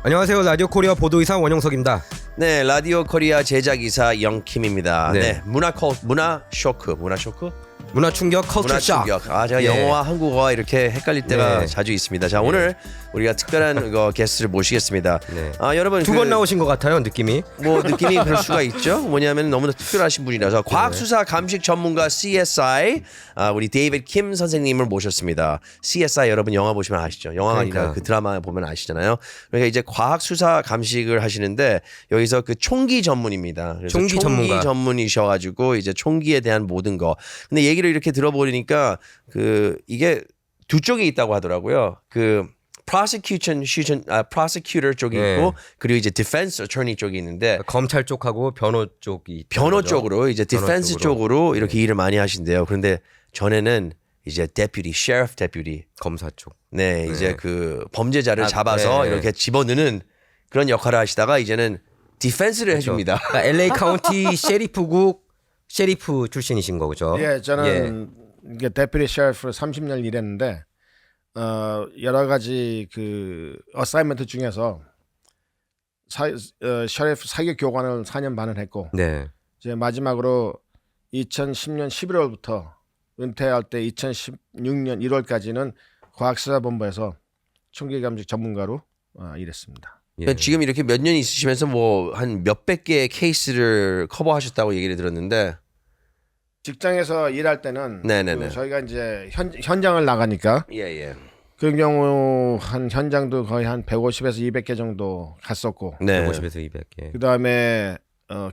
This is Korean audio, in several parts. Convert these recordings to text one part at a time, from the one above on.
안녕하세요. 라디오 코리아 보도이사 원영석입니다. 네, 라디오 코리아 제작이사 영킴입니다. 네, 문화 쇼크. 문화 충격, 컬처 shock. 제가 영어와 한국어와 이렇게 헷갈릴 때가 자주 있습니다. 자, 오늘 우리가 특별한 게스트를 모시겠습니다. 여러분 두 번 나오신 것 같아요, 느낌이. 뭐 느낌이 그럴 수가 있죠. 뭐냐면 너무나 특별하신 분이라서 과학수사 감식 전문가 CSI 우리 데이비드 킴 선생님을 모셨습니다. CSI 여러분 영화 보시면 아시죠? 영화가 아니라 그 드라마 보면 아시잖아요. 그러니까 이제 과학수사 감식을 하시는데 여기서 그 총기 전문입니다. 그래서 총기 전문이셔가지고 이제 총기에 대한 모든 거. 근데 얘기를 이렇게 들어보니까 이게 두 쪽이 있다고 하더라고요. prosecutor 쪽이 있고 그리고 이제 defense attorney 쪽이 있는데 검찰 쪽하고 변호 쪽으로 이제 defense 쪽으로 이렇게 일을 많이 하신대요. 그런데 전에는 이제 deputy, sheriff deputy 검사 쪽. 네, 이제 그 범죄자를 잡아서 이렇게 집어넣는 그런 역할을 하시다가 이제는 defense를 해줍니다. 그러니까 LA 카운티 셰리프 출신이신 거죠? 예, 저는 이게 데피티 셰리프로 30년 일했는데 여러 가지 그 어사이먼트 중에서 셰리프 사격 교관을 4년 반을 했고 이제 마지막으로 2010년 11월부터 은퇴할 때 2016년 1월까지는 과학수사본부에서 총기 감식 전문가로 일했습니다. 지금 이렇게 몇 년 있으시면서 뭐 한 몇백 개의 케이스를 커버하셨다고 얘기를 들었는데 직장에서 일할 때는 저희가 이제 현장을 나가니까 그런 경우 한 현장도 거의 한 150에서 200개 정도 갔었고 150에서 200개. 그다음에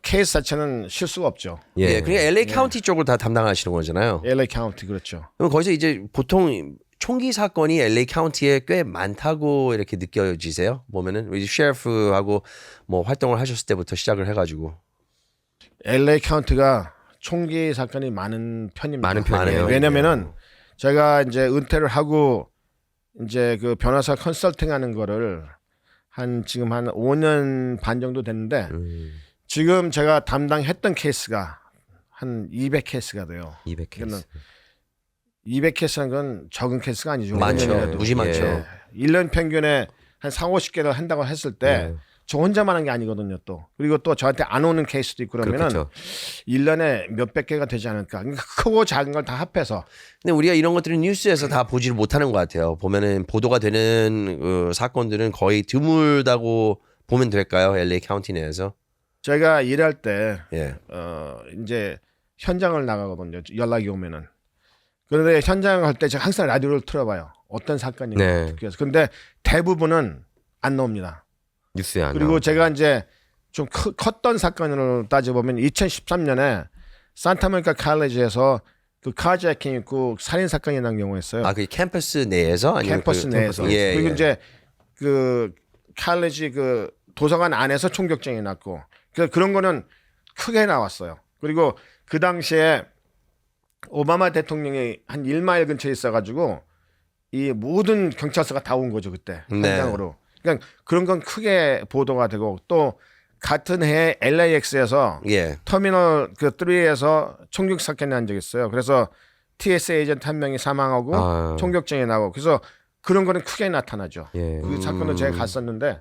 케이스 자체는 쉴 수가 없죠. 그러니까 LA 카운티 쪽을 다 담당하시는 거잖아요. LA 카운티 그렇죠. 그럼 거기서 이제 보통 총기 사건이 LA 카운티에 꽤 많다고 이렇게 느껴지세요? 보면은 우리 셰리프하고 뭐 활동을 하셨을 때부터 시작을 해가지고 LA 카운티가 총기 사건이 많은 편입니다. 많은 편이에요. 왜냐면은 제가 이제 은퇴를 하고 이제 그 변호사 컨설팅하는 거를 지금 한 5년 반 정도 됐는데 지금 제가 담당했던 케이스가 한 200케이스가 돼요. 200케이스. 200케이스는 건 적은 케이스가 아니죠. 많죠. 무지 많죠. 1년 평균에 한 40-50개를 한다고 했을 때 저 혼자만 한 게 아니거든요 또. 그리고 또 저한테 안 오는 케이스도 있고 그러면은 1년에 몇백 개가 되지 않을까. 그러니까 크고 작은 걸 다 합해서. 근데 우리가 이런 것들은 뉴스에서 다 보지를 못하는 것 같아요. 보면은 보도가 되는 사건들은 거의 드물다고 보면 될까요? LA 카운티 내에서. 제가 일할 때 이제 현장을 나가거든요. 연락이 오면은. 그런데 현장을 갈 때 제가 항상 라디오를 틀어봐요. 어떤 사건인가. 근데 대부분은 안 나옵니다. 뉴스에 안 그리고 제가 이제 좀 컸던 사건을 따져보면 2013년에 산타모니카 칼리지에서 그 카제킹 있고 살인 사건이 난 경우였어요. 그 캠퍼스 내에서 아니면 캠퍼스 내에서. 그리고 이제 그 칼리지 그 도서관 안에서 총격전이 났고 그런 거는 크게 나왔어요. 그리고 그 당시에 오바마 대통령이 한 1마일 근처에 있어가지고 이 모든 경찰서가 다 온 거죠 그때 현장으로. 그러니까 그런 건 크게 보도가 되고 또 같은 해에 LAX에서 터미널 그 3에서 총격 사건이 난 적이 있어요. 그래서 TSA 에이전트 한 명이 사망하고 총격전이 나고 그래서 그런 거는 크게 나타나죠. 그 사건도 제가 갔었는데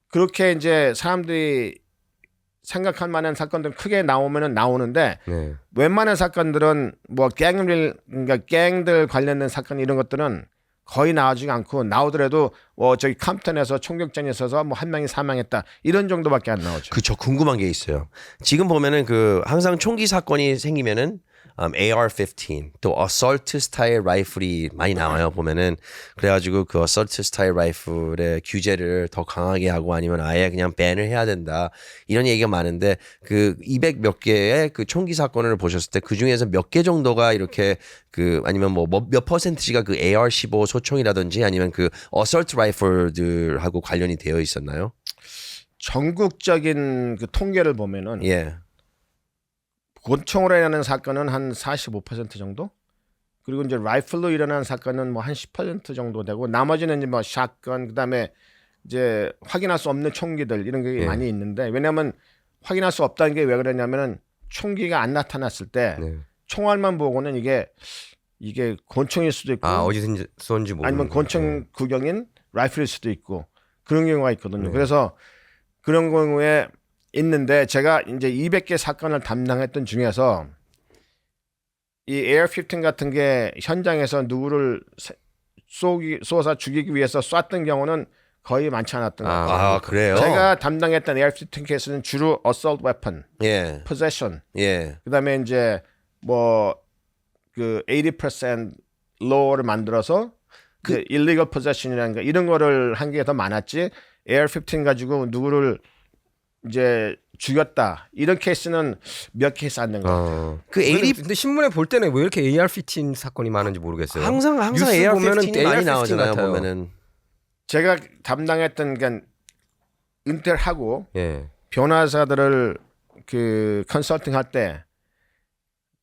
그렇게 이제 사람들이 생각할 만한 사건들은 크게 나오면은 나오는데 웬만한 사건들은 뭐 그러니까 갱들 관련된 사건 이런 것들은 거의 나오지 않고 나오더라도 저기 캄프턴에서 총격전이 있어서 뭐 한 명이 사망했다 이런 정도밖에 안 나오죠. 저 궁금한 게 있어요. 지금 보면은 항상 총기 사건이 생기면은 AR-15 또 assault 스타일 라이플이 많이 나와요 보면은. 그래가지고 그 assault 스타일 라이플의 규제를 더 강하게 하고 아니면 아예 그냥 밴을 해야 된다 이런 얘기가 많은데 200 몇 개의 그 총기 사건을 보셨을 때 그 중에서 몇 개 정도가 이렇게 아니면 뭐 몇 퍼센트가 AR-15 소총이라든지 아니면 assault 라이플들하고 관련이 되어 있었나요? 전국적인 그 통계를 보면은 권총으로 일어나는 사건은 한 45% 정도? 그리고 이제 라이플로 일어나는 사건은 뭐 한 10% 정도 되고 나머지는 이제 뭐 샷건 그다음에 이제 확인할 수 없는 총기들 이런 게 많이 있는데 왜냐하면 확인할 수 없다는 게 왜 그러냐면은 총기가 안 나타났을 때 총알만 보고는 이게 권총일 수도 있고 어디서 쏜지 모르는 아니면 권총 구경인 라이플일 수도 있고 그런 경우가 있거든요. 그래서 그런 경우에 있는데 제가 이제 200개 사건을 담당했던 중에서 이 AR-15 같은 게 현장에서 누구를 쏘아서 죽이기 위해서 쐈던 경우는 거의 많지 않았던 것 같아요. 아 그래요? 제가 담당했던 AR-15 케이스는 주로 assault weapon, 예, possession, 예. 그다음에 이제 뭐 그 80% law를 만들어서 그 illegal possession이라는 거 이런 거를 한 게 더 많았지. AR-15 가지고 누구를 이제 죽였다 이런 케이스는 몇 케이스 안 된 거. 그 근데 신문에 볼 때는 왜 이렇게 AR-15 사건이 많은지 모르겠어요. 항상 뉴스 보면은 AR-15이 많이 AR-15 나오잖아요. 같아요. 보면은 제가 담당했던 그 은퇴를 하고 예. 변호사들을 그 컨설팅 할 때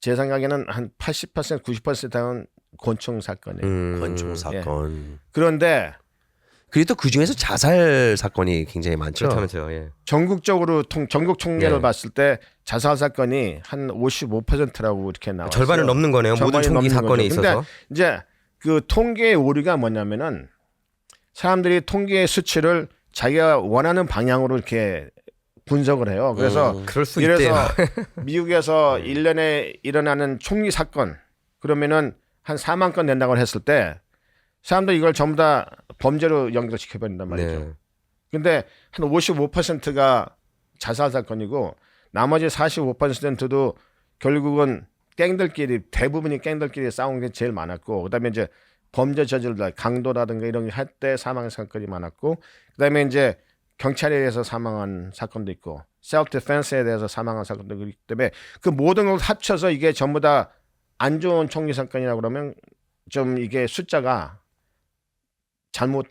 제 생각에는 한 80% 90%는 권총 사건이에요. 권총 사건. 그런데 그리고 또 그 중에서 자살 사건이 굉장히 많죠. 그렇다면서요. 예. 전국적으로 전국 총계를 네. 봤을 때 자살 사건이 한 55%라고 이렇게 나와요. 절반을 넘는 거네요. 모든 총기 사건에 있어서. 근데 이제 그 통계의 오류가 뭐냐면은 사람들이 통계의 수치를 자기가 원하는 방향으로 이렇게 분석을 해요. 그래서 그럴 수 이래서 있대요. 미국에서 1년에 일어나는 총기 사건 그러면은 한 4만 건 된다고 했을 때 사람들 이걸 전부 다 범죄로 연결시켜 버린단 말이죠. 네. 근데 한 55%가 자살 사건이고 나머지 45%도 결국은 갱들끼리 대부분이 갱들끼리 싸운 게 제일 많았고 그다음에 이제 범죄 저질다 강도라든가 이런 게 할 때 사망 사건이 많았고 그다음에 이제 경찰에 의해서 사망한 사건도 있고 셀프 디펜스에 대해서 사망한 사건도 있기 때문에 그 모든 걸 합쳐서 이게 전부 다 안 좋은 총기 사건이라고 그러면 좀 이게 숫자가 잘못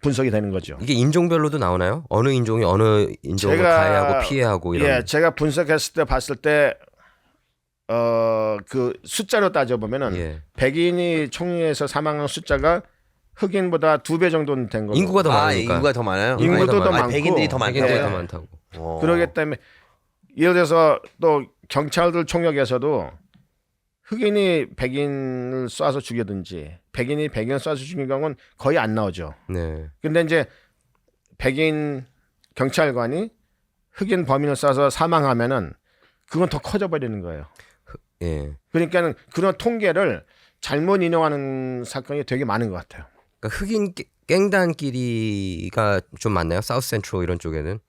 분석이 되는 거죠. 이게 인종별로도 나오나요? 어느 인종이 어느 인종을 가해하고 피해하고 이런. 예, 제가 분석했을 때 봤을 때 그 숫자로 따져 보면은 예. 백인이 총리에서 사망한 숫자가 흑인보다 2배 정도는 된 거고. 인구가 더 많으니까. 인구가 더 많아요. 인구도 더 많고 백인들이 더 많다. 백인들이 네. 더 많다고. 그러기 때문에 예를 들어서 또 경찰들 총역에서도 흑인이 백인을 쏴서 죽이든지 백인이 백인을 쏴서 죽인 경우는 거의 안 나오죠. 네. 근데 이제 백인 경찰관이 흑인 범인을 쏴서 사망하면은 그건 더 커져 버리는 거예요. 예. 그러니까는 그런 통계를 잘못 인용하는 사건이 되게 많은 것 같아요. 그러니까 흑인 갱단끼리가 좀 많나요? 사우스 센트럴 이런 쪽에는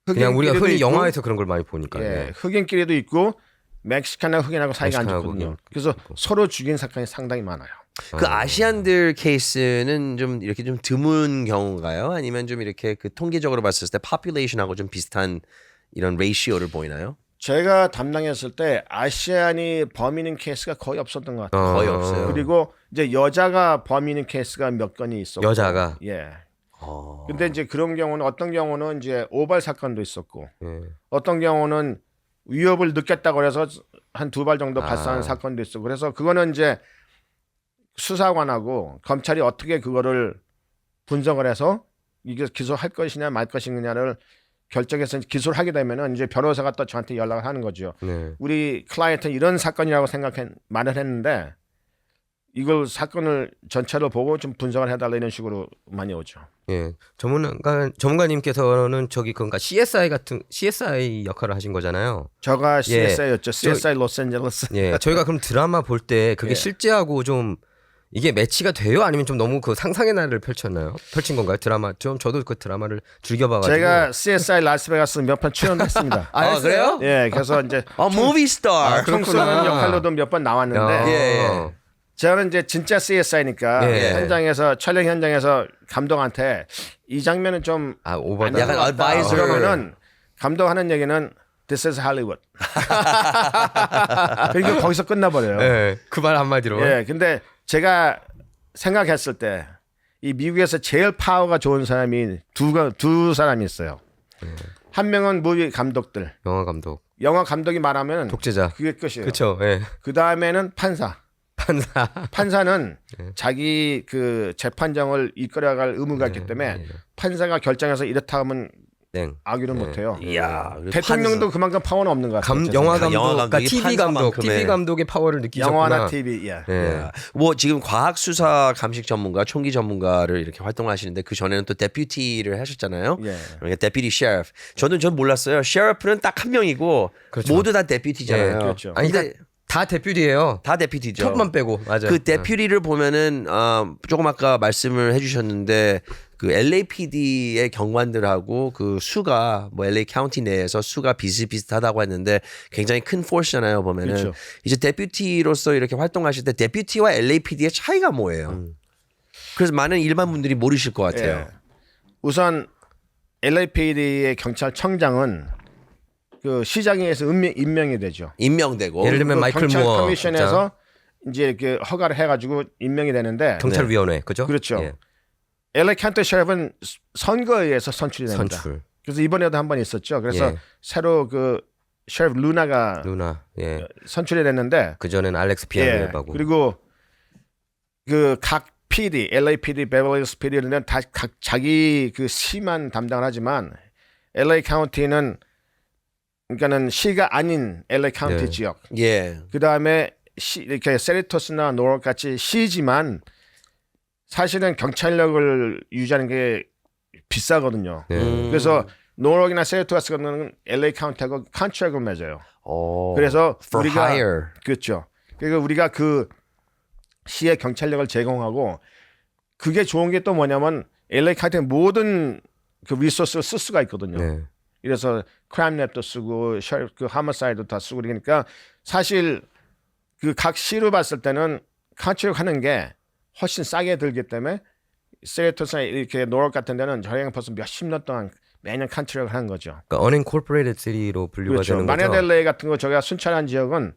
그냥 우리가 흔히 있고, 영화에서 그런 걸 많이 보니까. 예, 예. 흑인끼리도 있고 멕시칸하고 흑인하고 사이가 안 멕시칸하고 좋거든요. 흑인. 그래서 서로 죽인 사건이 상당히 많아요. 그 아시안들 케이스는 좀 이렇게 좀 드문 경우인가요? 아니면 좀 이렇게 그 통계적으로 봤을 때 population하고 좀 비슷한 이런 레이시오를 보이나요? 제가 담당했을 때 아시안이 범인인 케이스가 거의 없었던 것 같아요. 거의 없어요. 그리고 이제 여자가 범인인 케이스가 몇 건이 있었고. 여자가. 예. 근데 이제 그런 경우는 어떤 경우는 이제 오발 사건도 있었고 예. 어떤 경우는 위협을 느꼈다고 해서 한 2발 정도 발사한 사건도 있었고 그래서 그거는 이제 수사관하고 검찰이 어떻게 그거를 분석을 해서 이게 기소할 것이냐 말 것이냐를 결정해서 기소를 하게 되면은 이제 변호사가 또 저한테 연락을 하는 거죠. 네. 우리 클라이언트는 이런 사건이라고 말을 했는데 이걸 사건을 전체로 보고 좀 분석을 해달라 이런 식으로 많이 오죠. 예. 전문가님께서는 저기 그러니까 CSI 역할을 하신 거잖아요. 저가 CSI였죠. CSI 로스앤젤레스. 예. 저희가 그럼 드라마 볼 때 그게 예. 실제하고 좀 이게 매치가 돼요? 아니면 좀 너무 그 상상의 나래를 펼친 건가요? 드라마 저도 그 드라마를 즐겨봐가지고. 제가 CSI 라스베가스 몇 편 출연했습니다. 아, 그래요? 예, 그래서 이제 무비 스타. 총 쏘는 역할로도 몇 번 나왔는데 예. 저는 이제 진짜 CSI니까 예. 현장에서 촬영 현장에서 감독한테 이 장면은 좀 오버다. 약간 advisor. 그러면은 감독하는 얘기는 This is Hollywood. 그러니까 거기서 끝나버려요. 예. 그 말 한마디로. 예, 근데 제가 생각했을 때 이 미국에서 제일 파워가 좋은 사람이 두 사람이 있어요. 한 명은 무비 감독들. 영화 감독. 영화 감독이 말하면 독재자. 그게 끝이에요. 그렇죠. 예. 그 다음에는 판사. 판사. 판사는 자기 그 재판정을 이끌어갈 의무가 있기 때문에 판사가 결정해서 이렇다 하면 땡. 아기는 못해요. 이야, 대통령도 그만큼 파워는 없는 것 같아요. 영화 제 생각에. 감독, 영화 그러니까 감독이 TV 감독, 판사만큼의- TV 감독의 파워를 느끼셨구나. 영화나 TV, 예. 예. 뭐 지금 과학 수사 감식 전문가, 총기 전문가를 이렇게 활동하시는데 그 전에는 또 데퓨티를 하셨잖아요. 예. 그러니까 데퓨티 셰리프. 전 몰랐어요. 셰리프는 딱 한 명이고 그렇죠. 모두 다 데퓨티잖아요. 예, 그렇죠. 아니, 근데 그러니까 다 데퓨티예요. 다 데퓨티죠. 톱만 빼고 맞아요. 그 데퓨티를 보면은 조금 아까 말씀을 해주셨는데 그 LAPD의 경관들하고 그 수가 뭐 LA 카운티 내에서 수가 비슷비슷하다고 했는데 굉장히 큰 포스잖아요 보면은 그렇죠. 이제 데퓨티로서 이렇게 활동하실 때 데퓨티와 LAPD의 차이가 뭐예요? 그래서 많은 일반 분들이 모르실 것 같아요. 예. 우선 LAPD의 경찰청장은 그 시장에서 임명이 되죠. 임명되고 예를 들면 마이클 경찰 무어 커미션에서 이제 이렇게 허가를 해가지고 임명이 되는데 경찰위원회 그죠? 그렇죠. 예. LA 카운티 셰리프는 선거에 의해서 선출이 됩니다. 선출 그래서 이번에도 한 번 있었죠. 그래서 예. 새로 그 셰리프 루나가 누나 예. 선출이 됐는데 그 전에는 알렉스 예. 피아노하고 그리고 그 각 PD, LAPD, 베버리힐스 PD는 다 각 자기 그 시만 담당을 하지만 LA 카운티는 그러니까는 시가 아닌 LA 카운티 네. 지역. 예. 그 다음에 이렇게 세리토스나 노르 같이 시지만 사실은 경찰력을 유지하는 게 비싸거든요. 예. 그래서 노르이나 세리토스 같은 경우는 LA 카운티하고 컨트랙을 맺어요. 오. 그래서 for 우리가 hire. 그렇죠. 그러니까 우리가 그 시의 경찰력을 제공하고 그게 좋은 게 또 뭐냐면 LA 카운티의 모든 그 리소스를 쓸 수가 있거든요. 네. 이래서 크라임랩도 쓰고 그 하머사이도 다 쓰고 그러니까 사실 그 각 시로 봤을 때는 컨트랙 하는 게 훨씬 싸게 들기 때문에 세리토스나 이렇게 노력 같은 데는 저희가 벌써 몇십 년 동안 매년 컨트랙을 하는 거죠. 그러니까 unincorporated city로 분류가 그렇죠. 되는 거죠. 마냐델레이 같은 거 저희가 순찰한 지역은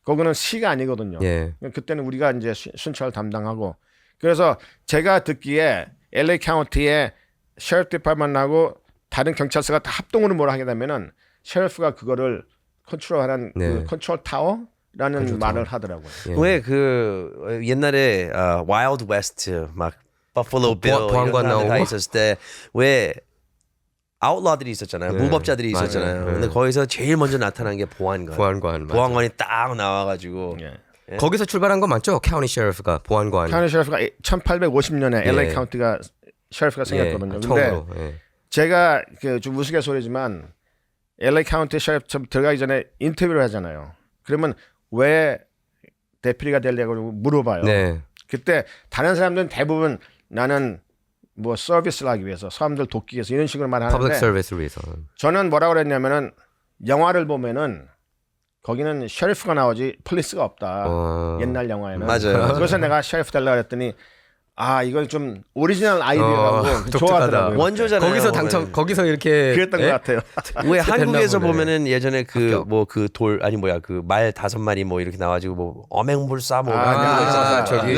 거기는 시가 아니거든요. 예. 그때는 우리가 이제 순찰을 담당하고 그래서 제가 듣기에 LA 카운티의 셰리프 디파먼트하고 다른 경찰서가 다 합동으로 뭘 하게 되면은 셰리프가 그거를 컨트롤하는 네. 그 컨트롤 타워라는 말을 하더라고요. 예. 왜 그 옛날에 와일드 웨스트 막 버플로 빌 보안관 이런 다 나오고. 있었을 때 왜 아웃라들이 있었잖아요. 네. 무법자들이 맞아요. 있었잖아요. 네. 근데 거기서 제일 먼저 나타난 게 보안관. 보안관. 맞아. 보안관이 딱 나와가지고 예. 거기서 출발한 건 맞죠? 카운티 셰리프가 보안관. 카운티 셰리프가 1850년에 예. LA 카운티가 셰리프가 생겼거든요. 근데 처음으로. 예. 제가 그 좀 우스갯소리지만 LA 카운티 셰리프 처음 들어가기 전에 인터뷰를 하잖아요. 그러면 왜 대피가 되려고 물어봐요. 네. 그때 다른 사람들은 대부분 나는 뭐 서비스를 하기 위해서 사람들 돕기 위해서 이런 식으로 퍼블릭 말하는데 서비스를 위해서. 저는 뭐라고 그랬냐면은 영화를 보면은 거기는 셰리프가 나오지 폴리스가 없다. 옛날 영화에는. 맞아요. 그래서 내가 셰리프 달라 그랬더니 아 이건 좀 오리지널 아이디어라고 독특하다. 좋아하더라고요. 원조잖아요. 거기서 당첨 거기서 이렇게 그랬던 예? 것 같아요. 왜 한국에서 보네. 보면은 예전에 그 합격. 뭐 그 돌 아니 뭐야 그 말 5마리 뭐 이렇게 나와가지고 뭐 어맹불사 뭐 아, 이런 거 있잖아요. 저기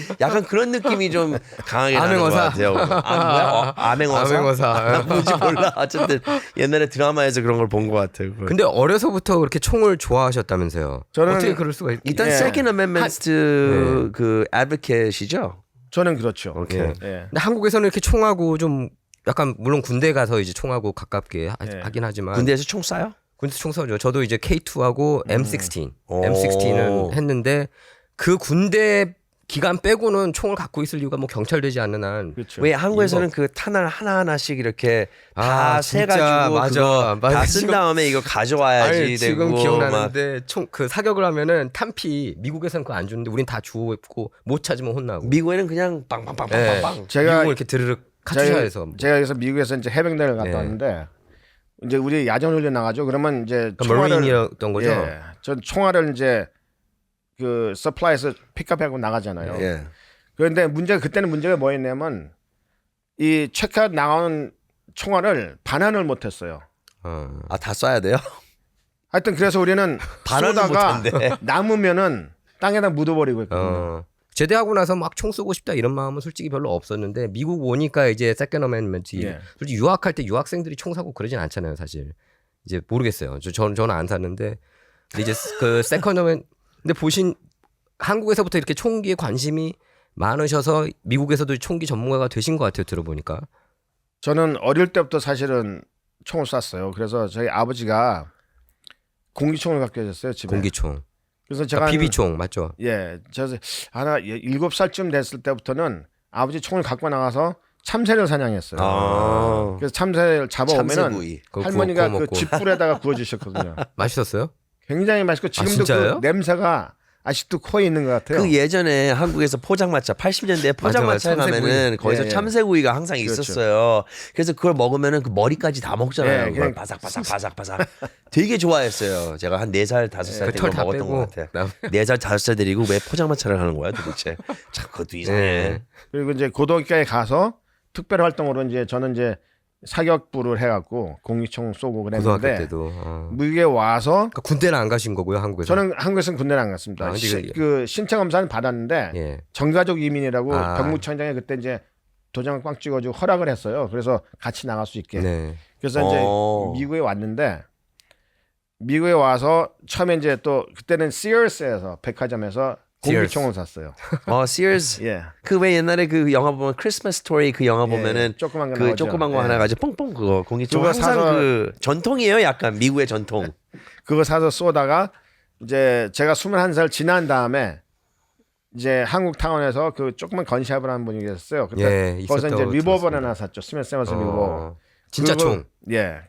그 약간 그런 느낌이 좀 강하게 나는 것 암행어사. 같아요. 뭐야? 암행어사? 암행어사. 뭔지 몰라. 어쨌든 옛날에 드라마에서 그런 걸 본 것 같아요. 그걸. 근데 어려서부터 그렇게 총을 좋아하셨다면서요? 저는 어떻게 그럴 수가 있? 일단 예. Second Amendment 그 advocate이죠. 저는 그렇죠. 오케이. 예. 근데 한국에서는 이렇게 총하고 좀 약간 물론 군대 가서 이제 총하고 가깝게 예. 하긴 하지만 군대에서 총 쏴요? 군대 총 쏘죠. 저도 이제 K2하고 M16, 오. M16는 했는데 그 군대 기간 빼고는 총을 갖고 있을 이유가 뭐 경찰되지 않는 한. 그렇죠. 왜 한국에서는 그 탄알 하나하나씩 이렇게 다 아, 세가지고 진짜, 맞아. 그거 다 지금- 쓴 다음에 이거 가져와야지 아니, 되고 지금 막 기억나는데 총 그 사격을 하면은 탄피 미국에서는 그거 안 주는데 우린 다 주고 못 찾으면 혼나고. 미국에는 그냥 빵빵빵빵빵. 예. 제가 미국은 이렇게 드르륵 카투샤에서 제가 여기서 미국에서 이제 해병대를 갔다 예. 왔는데 이제 우리 야전 훈련 나가죠. 그러면 이제 그 머린이었던 거죠. 예, 전 총알을 이제 그 서플라이에서 픽업하고 나가잖아요. 예. 그런데 그때는 문제가 뭐였냐면 이 체크아웃 나가는 총알을 반환을 못했어요. 어. 아, 다 쏴야 돼요? 하여튼 그래서 우리는 반환을 쏘다가 못한대. 남으면은 땅에다 묻어버리고 있거든요. 어. 제대하고 나서 막 총 쏘고 싶다 이런 마음은 솔직히 별로 없었는데 미국 오니까 이제 세컨 어멘먼트 예. 솔직히 유학할 때 유학생들이 총 사고 그러진 않잖아요 사실. 이제 모르겠어요. 저는 안 샀는데 근데 이제 그 세컨 어멘 근데 보신 한국에서부터 이렇게 총기에 관심이 많으셔서 미국에서도 총기 전문가가 되신 것 같아요 들어보니까. 저는 어릴 때부터 사실은 총을 쐈어요. 그래서 저희 아버지가 공기총을 갖게 되셨어요 집에. 공기총. 그래서 제가 비비총 맞죠? 예, 저 하나 7살쯤 됐을 때부터는 아버지 총을 갖고 나가서 참새를 사냥했어요. 아. 그래서 참새를 잡아오면은 참새구이. 그거 할머니가 구워 그 먹고. 쥐뿔에다가 구워주셨거든요. 맛있었어요? 굉장히 맛있고 지금도 진짜요? 그 냄새가 아직도 코에 있는 것 같아요. 그 예전에 한국에서 포장마차 80년대 포장마차에 맞아, 가면은 참새구이. 거기서 예, 예. 참새구이가 항상 그렇죠. 있었어요. 그래서 그걸 먹으면은 그 머리까지 다 먹잖아요. 예, 그걸 그냥 바삭바삭. 되게 좋아했어요. 제가 한 4살 5살 때 털 그거 다 먹었던 것 빼고. 같아요. 4살 5살 데리고 왜 포장마차를 하는 거야 도대체? 참 그것도 이상해. 네. 그리고 이제 고등학교에 가서 특별 활동으로 이제 저는 이제 사격부를 해갖고 공기총 쏘고 고등학교 그랬는데 때도. 미국에 와서 그러니까 군대는 안 가신 거고요 한국에서. 저는 한국에서는 군대를 안 갔습니다. 아, 근데 그 신체 검사는 받았는데 예. 전가족 이민이라고 아. 병무청장이 그때 이제 도장을 꽉 찍어주고 허락을 했어요. 그래서 같이 나갈 수 있게. 네. 그래서 이제 미국에 왔는데 미국에 와서 처음에 이제 또 그때는 Sears에서 백화점에서 공기총을 샀어요. Sears. 예. 그 왜 옛날에 그 영화 보면 크리스마스 스토리 그 영화 보면은 조그만 거 그 나오죠. 조그만 거 예. 하나 가지고 뽕뽕 그거 공기총 그거 항상 사서- 그 전통이에요. 약간 미국의 전통. 그거 사서 쏘다가 이제 제가 21살 지난 다음에 이제 한국 타운에서 그 조그만 건샵을 한 분이 계셨어요. 그때 예, 거기서 이제 있었다고 리버버를 들었습니다. 하나 샀죠. 스미스 리버버. 진짜 그거- 총. 예.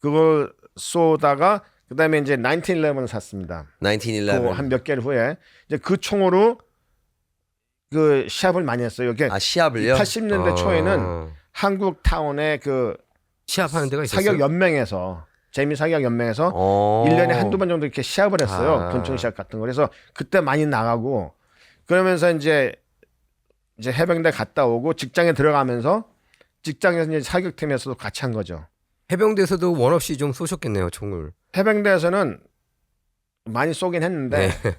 그걸 쏘다가 그다음에 이제 1911을 샀습니다. 1911. 한 몇 개월 후에 이제 그 총으로 그 시합을 많이 했어요. 이게 아 시합을요? 80년대 초에는 한국 타운의 그 시합하는 데가 있었어요. 사격 연맹에서 재미 사격 연맹에서 어. 1년에 한두 번 정도 이렇게 시합을 했어요. 아. 권총 시합 같은 거. 그래서 그때 많이 나가고 그러면서 이제 해병대 갔다 오고 직장에 들어가면서 직장에서 이제 사격팀에서도 같이 한 거죠. 해병대에서도 원 없이 좀 쏘셨겠네요 총을. 해병대에서는 많이 쏘긴 했는데 네.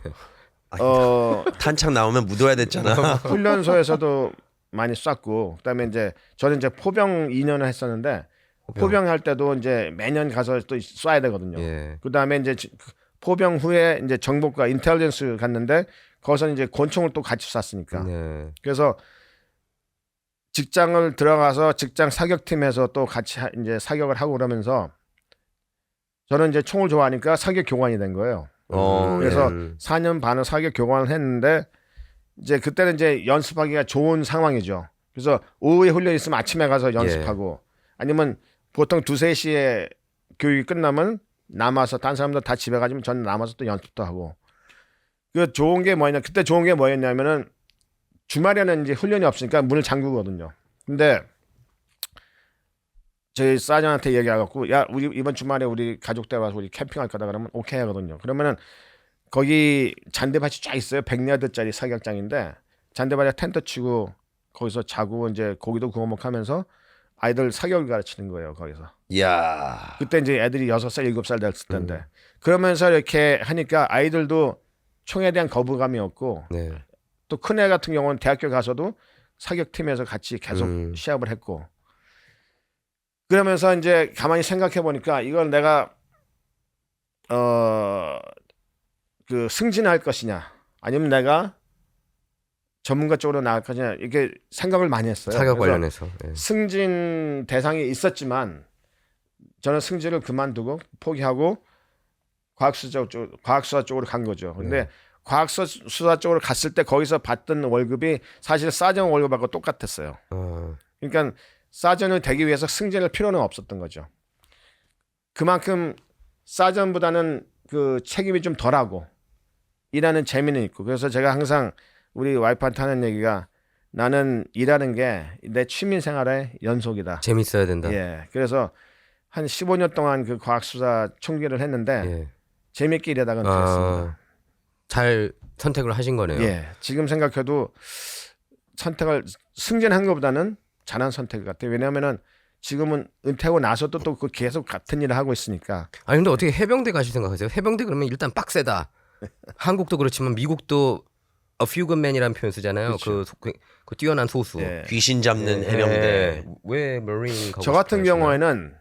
탄창 나오면 묻어야 됐잖아. 훈련소에서도 많이 쐈고 그다음에 이제 저는 이제 포병 2년을 했었는데 포병 할 때도 이제 매년 가서 또 쏴야 되거든요. 예. 그다음에 이제 포병 후에 이제 정보과 인텔리전스 갔는데 거기서 이제 권총을 또 같이 쐈으니까. 네. 그래서 직장을 들어가서 직장 사격팀에서 또 같이 이제 사격을 하고 그러면서 저는 이제 총을 좋아하니까 사격 교관이 된 거예요. 그래서 4년 반을 사격 교관을 했는데 이제 그때는 이제 연습하기가 좋은 상황이죠. 그래서 오후에 훈련 있으면 아침에 가서 연습하고 아니면 보통 2-3시에 교육이 끝나면 남아서 다른 사람들 다 집에 가지면 저는 남아서 또 연습도 하고. 그 좋은 게 뭐냐? 그때 좋은 게 뭐였냐면은 주말에는 이제 훈련이 없으니까 문을 잠그거든요. 근데 저희 사장한테 얘기해갖고 야 우리 이번 주말에 우리 가족들 와서 우리 캠핑할 거다 그러면 오케이 하거든요. 그러면은 거기 잔디밭이 쫙 있어요. 100야드짜리 사격장인데 잔디밭에 텐트 치고 거기서 자고 이제 고기도 구워 먹고 하면서 아이들 사격을 가르치는 거예요. 거기서. 이야. 그때 이제 애들이 6살, 7살 됐을 텐데 그러면서 이렇게 하니까 아이들도 총에 대한 거부감이 없고 네. 또 큰애 같은 경우는 대학교 가서도 사격팀에서 같이 계속 시합을 했고 그러면서 이제 가만히 생각해 보니까 이걸 내가 그 승진할 것이냐 아니면 내가 전문가 쪽으로 나갈 것이냐 이렇게 생각을 많이 했어요. 사격 그래서 관련해서. 예. 승진 대상이 있었지만 저는 승진을 그만두고 포기하고 과학수사 쪽으로 간 거죠. 근데 과학수사 쪽으로 갔을 때 거기서 받던 월급이 사실 사전 월급하고 똑같았어요. 그러니까 사전을 되기 위해서 승진할 필요는 없었던 거죠. 그만큼 사전보다는 그 책임이 좀 덜하고 일하는 재미는 있고 그래서 제가 항상 우리 와이프한테 하는 얘기가 나는 일하는 게 내 취미 생활의 연속이다. 재밌어야 된다. 예. 그래서 한 15년 동안 그 과학수사 총기를 했는데 예. 재밌게 일하다가 그랬습니다. 잘 선택을 하신 거네요. 예. 지금 생각해도 선택을 승진한 것보다는 잘한 선택 같아요. 왜냐하면은 지금은 은퇴하고 나서도 또 그 계속 같은 일을 하고 있으니까. 아니 근데 어떻게 해병대 가실 생각하세요? 해병대 그러면 일단 빡세다. 한국도 그렇지만 미국도 a few good men이라는 표현 쓰잖아요. 그렇죠. 그 뛰어난 소수. 예. 귀신 잡는 예. 해병대. 왜 머린 가고 저 같은 싶어 하시나요? 경우에는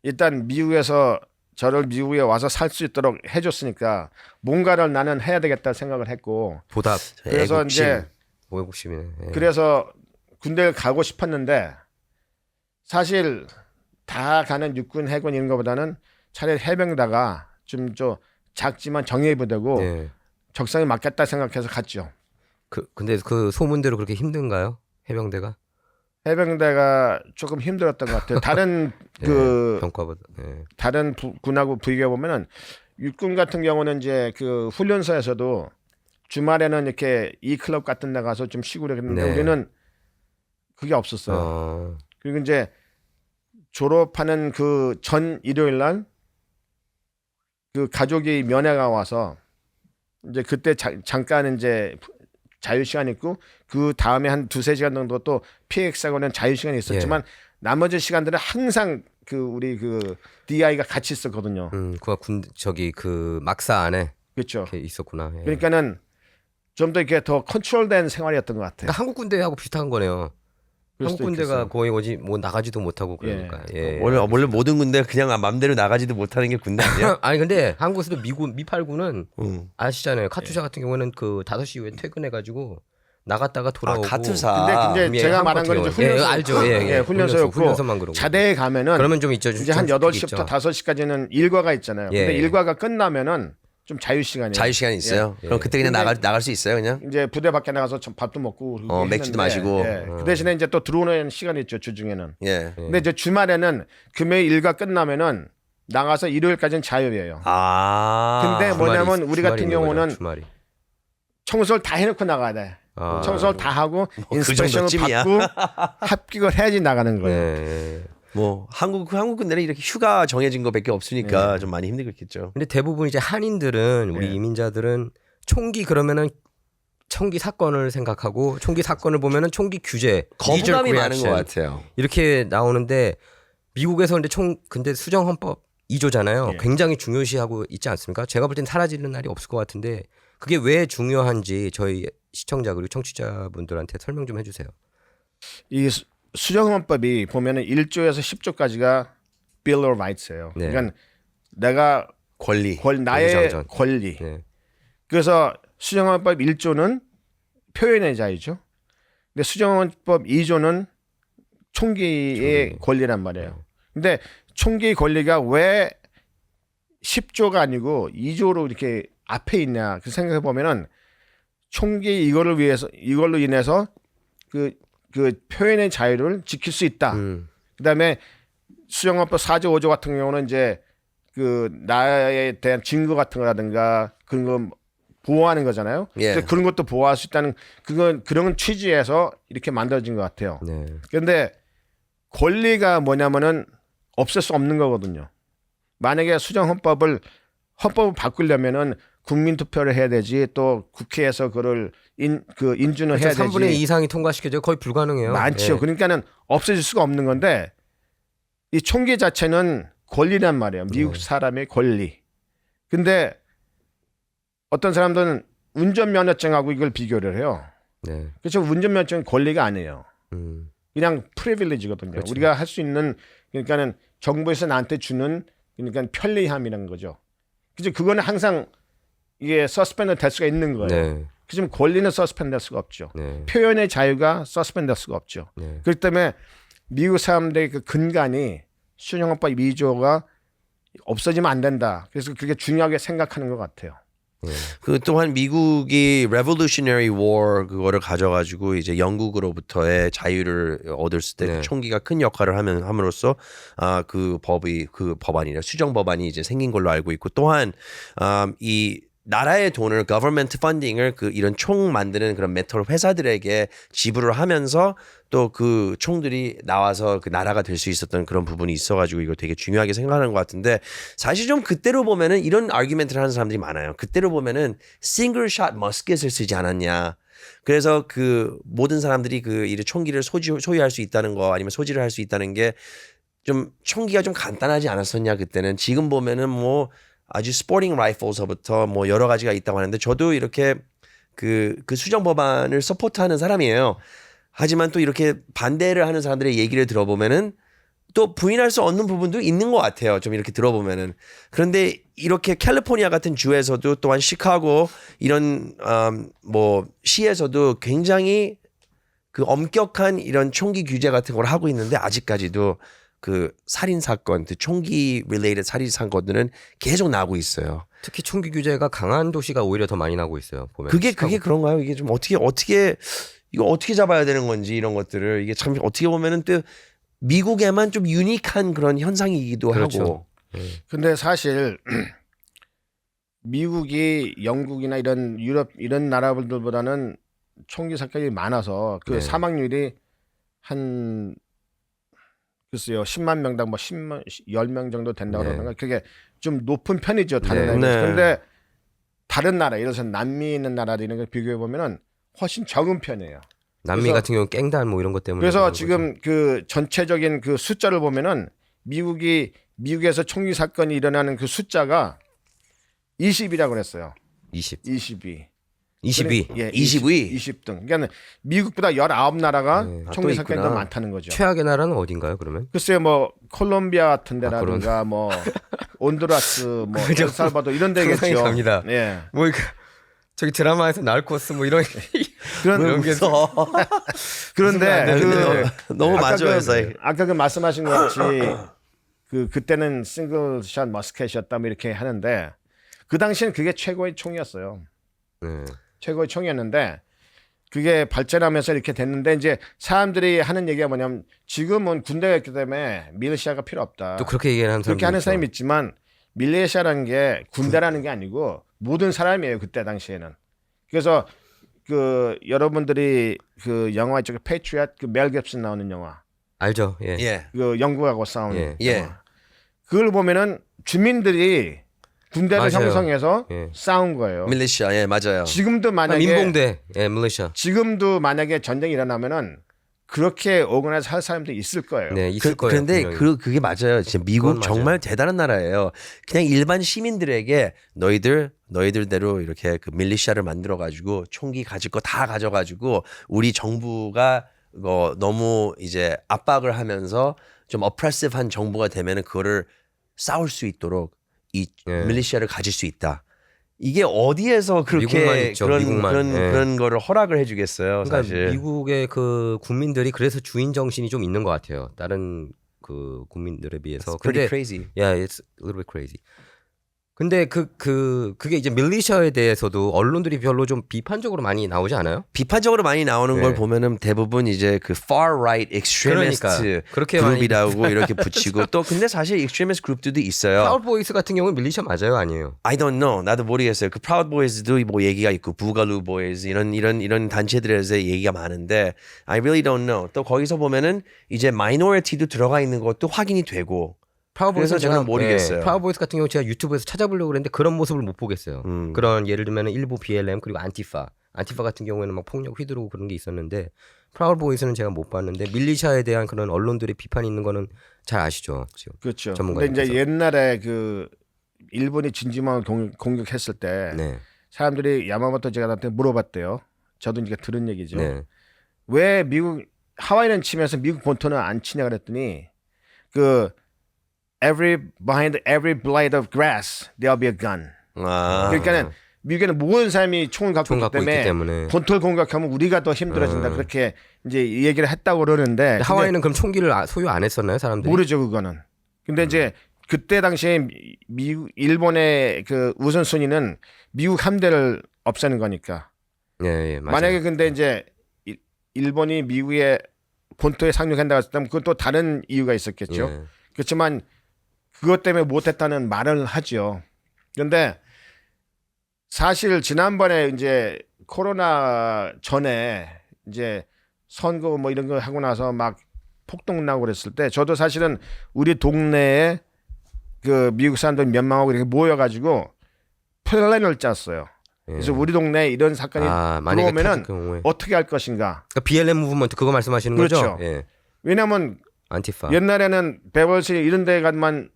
일단 미국에서 저를 미국에 와서 살 수 있도록 해줬으니까 뭔가를 나는 해야 되겠다 생각을 했고 보답. 그래서 애국심. 이제 애국심이네. 예. 그래서 군대를 가고 싶었는데 사실 다 가는 육군, 해군 이런 거보다는 차라리 해병대가 좀 작지만 정예부대고 예. 적성에 맞겠다 생각해서 갔죠. 근데 그 소문대로 그렇게 힘든가요? 해병대가? 해병대가 조금 힘들었던 것 같아요. 다른 예, 평가보다. 예. 다른 군하고 비교해 보면은 육군 같은 경우는 이제 그 훈련소에서도 주말에는 이렇게 이 클럽 같은 데 가서 좀 쉬고 그랬는데 네. 우리는 그게 없었어요. 그리고 이제 졸업하는 그 전 일요일 날 그 가족이 면회가 와서 이제 그때 잠깐 이제 자유 시간 있고 그 다음에 한 2-3시간 정도 또 PX하고는 자유 시간이 있었지만 나머지 시간들은 항상 그 우리 그 DI가 같이 있었거든요. 그가 그 막사 안에 그렇죠. 이렇게 있었구나. 예. 그러니까는 좀 더 이렇게 더 컨트롤된 생활이었던 것 같아요. 그러니까 한국 군대하고 비슷한 거네요. 그럴 한국 수도 군대가 있겠어요. 거의 오지 뭐 나가지도 못하고 그러니까. 예. 원래 모든 군대 그냥 맘대로 나가지도 못하는 게 군대 아니야? 아니 근데 한국에서도 미8군은 응. 아시잖아요. 카투사 같은 경우는 그 5시 이후에 퇴근해가지고 나갔다가 돌아오고. 카투사. 근데 이제 제가 말한 건 이제 훈련소. 알죠. 훈련소였고 훈련소만 그러고. 자대에 가면은 그러면 좀 있죠. 이제 한 8시부터 5시까지는 일과가 있잖아요. 근데 일과가 끝나면은 좀 자유 시간이에요. 자유 시간이 있어요. 예. 그럼 그때 그냥 나갈 수 있어요, 그냥? 이제 부대 밖에 나가서 밥도 먹고 맥주도 했는데, 마시고. 그 대신에 이제 또 들어오는 시간이 있죠, 주중에는. 예. 근데 이제 주말에는 금요일 일과 끝나면은 나가서 일요일까지는 자유예요. 아. 근데 뭐냐면 우리 같은 경우는 주말이. 청소를 다 해놓고 나가야 돼. 청소를 다 하고 그 인스펙션을 정도쯤이야? 받고 합격을 해야지 나가는 거예요. 네. 뭐 한국 군대는 이렇게 휴가 정해진 거밖에 없으니까 좀 많이 힘들겠죠. 근데 대부분 이제 한인들은 우리 이민자들은 총기 그러면은 총기 사건을 생각하고 총기 사건을 보면은 총기 규제 거부감이 knee-jerk 많은 것 reaction 같아요. 이렇게 나오는데 미국에서 근데 수정 헌법 2조잖아요. 굉장히 중요시하고 있지 않습니까? 제가 볼 땐 사라지는 날이 없을 것 같은데 그게 왜 중요한지 저희 시청자 그리고 청취자분들한테 설명 좀 해주세요. 이 수정헌법이 보면은 1조에서 10조까지가 Bill of Rights예요. 네. 그러니까 내가 나의 권리정전. 권리. 네. 그래서 수정헌법 1조는 표현의 자유죠. 근데 수정헌법 2조는 총기의 권리란 말이에요. 근데 총기의 권리가 왜 10조가 아니고 2조로 이렇게 앞에 있냐? 그 생각해 보면은 총기 이걸로 인해서 그 표현의 자유를 지킬 수 있다. 그다음에 수정헌법 4조 5조 같은 경우는 이제 그 나에 대한 증거 같은 거라든가 그런 거 보호하는 거잖아요. 예. 그런 것도 보호할 수 있다는 그런 취지에서 이렇게 만들어진 것 같아요. 네. 그런데 권리가 뭐냐면은 없앨 수 없는 거거든요. 만약에 헌법을 바꾸려면은 국민 투표를 해야 되지 또 국회에서 그걸 인준을 해야 되지. 3분의 2 이상이 통과시켜져 거의 불가능해요. 많죠. 예. 그러니까는 없어질 수가 없는 건데 이 총기 자체는 권리란 말이에요. 미국 사람의 권리. 근데 어떤 사람들은 운전면허증하고 이걸 비교를 해요. 네. 그렇죠. 운전면허증은 권리가 아니에요. 그냥 프리빌리지거든요. 그렇죠. 우리가 할 수 있는 그러니까는 정부에서 나한테 주는 그러니까 편리함이라는 거죠. 그죠? 그거는 항상 이게 서스펜드 될 수가 있는 거예요. 네. 그지만 권리는 서스펜드 될 수가 없죠. 네. 표현의 자유가 서스펜드 될 수가 없죠. 네. 그렇기 때문에 미국 사람들의 그 근간이 수정헌법 2조가 없어지면 안 된다. 그래서 그게 중요하게 생각하는 것 같아요. 그 또한 미국이 Revolutionary War 그거를 가져가지고 이제 영국으로부터의 자유를 얻을 때 네. 총기가 큰 역할을 함으로써 그 법안이나 수정 법안이 이제 생긴 걸로 알고 있고 또한 이 나라의 돈을 government funding을 이런 총 만드는 그런 메탈 회사들에게 지불을 하면서 또 그 총들이 나와서 그 나라가 될 수 있었던 그런 부분이 있어가지고 이거 되게 중요하게 생각하는 것 같은데 사실 좀 그때로 보면은 이런 아규멘트를 하는 사람들이 많아요. 그때로 보면은 싱글 샷 머스켓을 쓰지 않았냐. 그래서 그 모든 사람들이 이 총기를 소유할 수 있다는 거 아니면 소지를 할 수 있다는 게 좀 총기가 좀 간단하지 않았었냐 그때는. 지금 보면은 뭐 아주 스포팅 라이플서부터 뭐 여러 가지가 있다고 하는데 저도 이렇게 그 수정 법안을 서포트하는 사람이에요. 하지만 또 이렇게 반대를 하는 사람들의 얘기를 들어보면은 또 부인할 수 없는 부분도 있는 것 같아요. 좀 이렇게 들어보면은. 그런데 이렇게 캘리포니아 같은 주에서도 또한 시카고 이런 뭐 시에서도 굉장히 그 엄격한 이런 총기 규제 같은 걸 하고 있는데 아직까지도 그 살인 사건, 그 총기 related 살인 사건들은 계속 나고 있어요. 특히 총기 규제가 강한 도시가 오히려 더 많이 나고 있어요. 보면 그게 그런가요? 이게 좀 어떻게 이거 어떻게 잡아야 되는 건지 이런 것들을 이게 참 어떻게 보면은 또 미국에만 좀 유니크한 그런 현상이기도 그렇죠. 하고. 근데 사실 미국이 영국이나 이런 유럽 이런 나라들보다는 총기 사건이 많아서 그 네. 사망률이 한 글쎄요 10만 명당 뭐 10명 정도 된다고 네. 그러는가 그게 좀 높은 편이죠 다른 네. 나라에 네. 그런데 다른 나라 예를 들어서 남미 있는 나라들 이런 걸 비교해 보면은 훨씬 적은 편이에요. 남미 그래서- 같은 경우 깽단 뭐 이런 것 때문에 그래서 그런 지금 그 전체적인 그 숫자를 보면은 미국에서 총기 사건이 일어나는 그 숫자가 20이라고 그랬어요. 거죠. 22. 22. 예, 22? 20등. 그러니까 미국보다 19나라가 네. 총기 또 사건이 있구나. 더 많다는 거죠. 최악의 나라는 어딘가요? 그러면? 글쎄요, 뭐 콜롬비아 같은 그런- 데라든가 뭐 온두라스, 뭐 그죠. 엘살바도 이런 상상이 데겠죠. 갑니다. 예. 뭐 저기 드라마에서 narcos 뭐 이런 그런 뭐 이런 게 그런데 근데 너무 아까 맞아요. 아까 그 말씀하신 것 같이 그때는 싱글샷 머스켓이었다 뭐 이렇게 하는데 그 당시엔 그게 최고의 총이었어요. 네. 최고의 총이었는데 그게 발전하면서 이렇게 됐는데 이제 사람들이 하는 얘기가 뭐냐면 지금은 군대가 있기 때문에 밀리시아가 필요 없다. 또 그렇게 얘기하는 사람 그렇게 하는 사람이 있지만 밀리시아라는 게 군대라는 게 아니고 모든 사람이에요. 그때 당시에는. 그래서 그 여러분들이 그 영화 쪽에 패트리엇 그 멜 깁슨 나오는 영화 알죠? 예. 예. 그 영국하고 싸우는 예. 예. 영화. 그걸 보면은 주민들이 군대를 맞아요. 형성해서 예. 싸운 거예요. 밀리시아. 예, 맞아요. 지금도 만약에 민봉대, 예, 밀리샤. 지금도 만약에 전쟁이 일어나면은 그렇게 오거나이즈 할 사람들이 있을 거예요. 네, 있을 거예요. 그런데 분명히. 그게 맞아요. 진짜 미국 그건 맞아요. 정말 대단한 나라예요. 그냥 일반 시민들에게 너희들대로 이렇게 그 밀리시아를 만들어 가지고 총기 가질 거 다 가져 가지고 우리 정부가 너무 이제 압박을 하면서 좀 어프레시브한 정부가 되면은 그거를 싸울 수 있도록 이 예. 밀리시아를 가질 수 있다. 이게 어디에서 미국만 그렇게 있죠, 그런 미국만. 예. 그런 거를 허락을 해주겠어요, 그러니까 사실. 미국의 그 국민들이 그래서 주인 정신이 좀 있는 것 같아요. 다른 그 국민들에 비해서. It's pretty 근데 crazy. yeah, it's a little bit crazy. 근데 그게 이제 밀리셔에 대해서도 언론들이 별로 좀 비판적으로 많이 나오지 않아요? 비판적으로 많이 나오는 네. 걸 보면은 대부분 이제 그 far right extremist 그러니까. 그렇게 그룹이라고 이렇게 붙이고 또 근데 사실 extremist 그룹들도 있어요. 프라우드 보이스 같은 경우는 밀리셔 맞아요, 아니에요? I don't know. 나도 모르겠어요. 그 Proud Boys도 뭐 얘기가 있고 부가루 보이즈 이런 단체들에서 얘기가 많은데 I really don't know. 또 거기서 보면은 이제 minority도 들어가 있는 것도 확인이 되고 프라우드 그래서 보이스는 저는 모르겠어요. 프라우드 보이스 같은 경우 제가 유튜브에서 찾아보려고 그랬는데 그런 모습을 못 보겠어요. 음. 그런 예를 들면 일부 BLM 그리고 안티파 같은 경우에는 막 폭력 휘두르고 그런 게 있었는데 프라우드 보이스는 제가 못 봤는데 밀리샤에 대한 그런 언론들의 비판이 있는 거는 잘 아시죠, 지금. 그렇죠. 근데 전문가님께서. 이제 옛날에 그 일본이 진지만 공격했을 때 네, 사람들이 야마모토 제가한테 물어봤대요. 저도 이제 들은 얘기죠. 네, 왜 미국 하와이는 치면서 미국 본토는 안 치냐 그랬더니 그 behind every blade of grass there'll be a gun. 아. 그러니까는 미국에는 모든 사람이 총을 갖고, 총 있기, 갖고 때문에 있기 때문에. 본토를 공격하면 우리가 더 힘들어진다. 그렇게 이제 얘기를 했다고 그러는데 근데 하와이는 그럼 총기를 소유 안 했었나요, 사람들이? 모르죠 그거는. 근데 이제 그때 당시에 미국 일본의 그 우선순위는 미국 함대를 없애는 거니까. 예, 예, 맞아요. 만약에 근데 이제 일본이 미국의 본토에 상륙한다고 했다면 그건 또 다른 이유가 있었겠죠. 예. 그렇지만 그것 때문에 못했다는 말을 하죠. 그런데 사실 지난번에 이제 코로나 전에 이제 선거 뭐 이런 거 하고 나서 막 폭동 나고 그랬을 때 저도 사실은 우리 동네에 그 미국 사람들 몇 명하고 이렇게 모여가지고 플랜을 짰어요. 그래서 우리 동네에 이런 사건이 만약에 들어오면은 터질 경우에. 어떻게 할 것인가. 그러니까 BLM 무브먼트 그거 말씀하시는 거죠? 그렇죠. 예. 왜냐하면 안티파. 옛날에는 베벌시 이런 데가만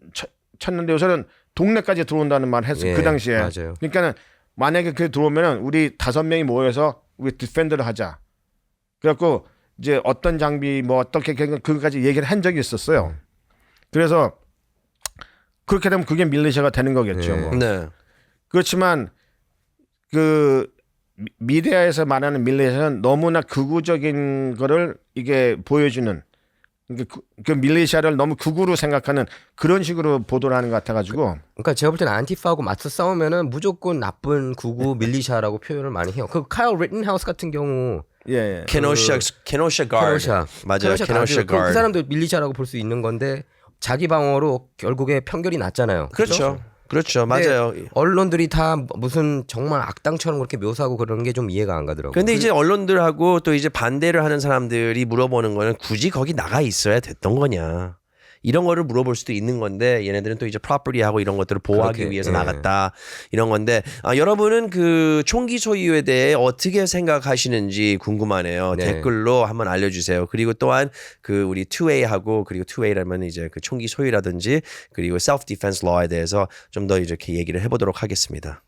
쳤는데 요새는 동네까지 들어온다는 말 했어요. 예, 그 당시에. 맞아요. 그러니까는 만약에 그게 들어오면은 우리 5명이 모여서 우리 디펜더를 하자. 그래갖고 이제 어떤 장비 뭐 어떻게 그것까지 얘기를 한 적이 있었어요. 그래서 그렇게 되면 그게 밀리셔가 되는 거겠죠. 네. 뭐. 네. 그렇지만 그 미디어에서 말하는 밀리셔는 너무나 극우적인 거를 이게 보여주는 그 밀리시아를 너무 극우로 생각하는 그런 식으로 보도를 하는 것 같아가지고. 그러니까 제가 볼 때는 안티파하고 맞서 싸우면은 무조건 나쁜 구구 밀리샤라고 표현을 많이 해요. 그 카일 리튼하우스 같은 경우 예. 케노샤 가드. 맞아요. 케노샤 그 가드. 사람도 밀리샤라고 볼 수 있는 건데 자기 방어로 결국에 편결이 났잖아요. 그렇죠. 그렇죠. 맞아요. 언론들이 다 무슨 정말 악당처럼 그렇게 묘사하고 그러는 게 좀 이해가 안 가더라고요. 근데 이제 언론들하고 또 이제 반대를 하는 사람들이 물어보는 거는 굳이 거기 나가 있어야 됐던 거냐. 이런 거를 물어볼 수도 있는 건데 얘네들은 또 이제 프로퍼티하고 이런 것들을 보호하기 그렇게, 위해서 예. 나갔다 이런 건데 여러분은 그 총기 소유에 대해 어떻게 생각하시는지 궁금하네요. 네. 댓글로 한번 알려주세요. 그리고 또한 그 우리 2A하고 그리고 2A라면 이제 그 총기 소유라든지 그리고 self defense law에 대해서 좀 더 이렇게 얘기를 해보도록 하겠습니다.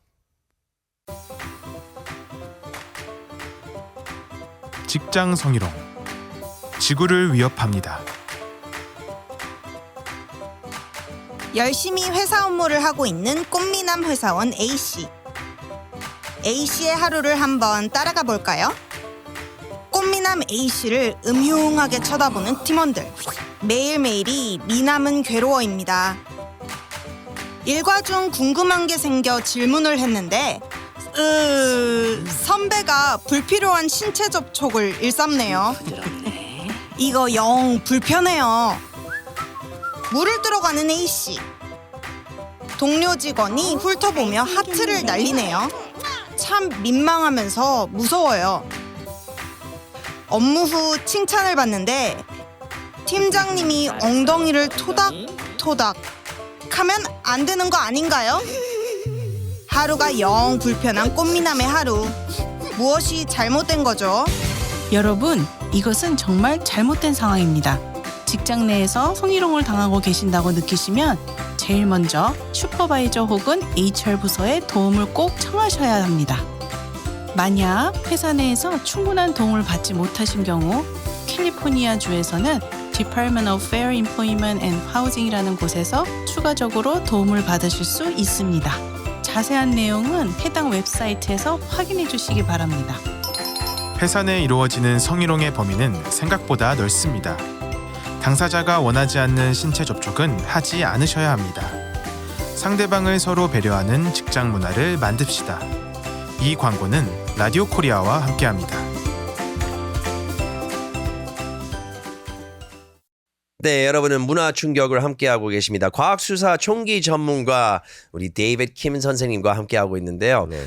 직장 성희롱. 지구를 위협합니다. 열심히 회사 업무를 하고 있는 꽃미남 회사원 A씨. A씨의 하루를 한번 따라가 볼까요? 꽃미남 A씨를 음흉하게 쳐다보는 팀원들. 매일매일이 미남은 괴로워입니다. 일과 중 궁금한 게 생겨 질문을 했는데 선배가 불필요한 신체 접촉을 일삼네요. 이거 영 불편해요. 물을 들어가는 A씨. 동료 직원이 훑어보며 하트를 날리네요. 참 민망하면서 무서워요. 업무 후 칭찬을 받는데 팀장님이 엉덩이를 토닥토닥 하면 안 되는 거 아닌가요? 하루가 영 불편한 꽃미남의 하루. 무엇이 잘못된 거죠? 여러분, 이것은 정말 잘못된 상황입니다. 직장 내에서 성희롱을 당하고 계신다고 느끼시면 제일 먼저 슈퍼바이저 혹은 HR 부서의 도움을 꼭 청하셔야 합니다. 만약 회사 내에서 충분한 도움을 받지 못하신 경우 캘리포니아 주에서는 Department of Fair Employment and Housing이라는 곳에서 추가적으로 도움을 받으실 수 있습니다. 자세한 내용은 해당 웹사이트에서 확인해 주시기 바랍니다. 회사 내 이루어지는 성희롱의 범위는 생각보다 넓습니다. 당사자가 원하지 않는 신체 접촉은 하지 않으셔야 합니다. 상대방을 서로 배려하는 직장 문화를 만듭시다. 이 광고는 라디오 코리아와 함께합니다. 네, 여러분은 문화 충격을 함께하고 계십니다. 과학수사 총기 전문가 우리 데이비드 킴 선생님과 함께하고 있는데요. 네.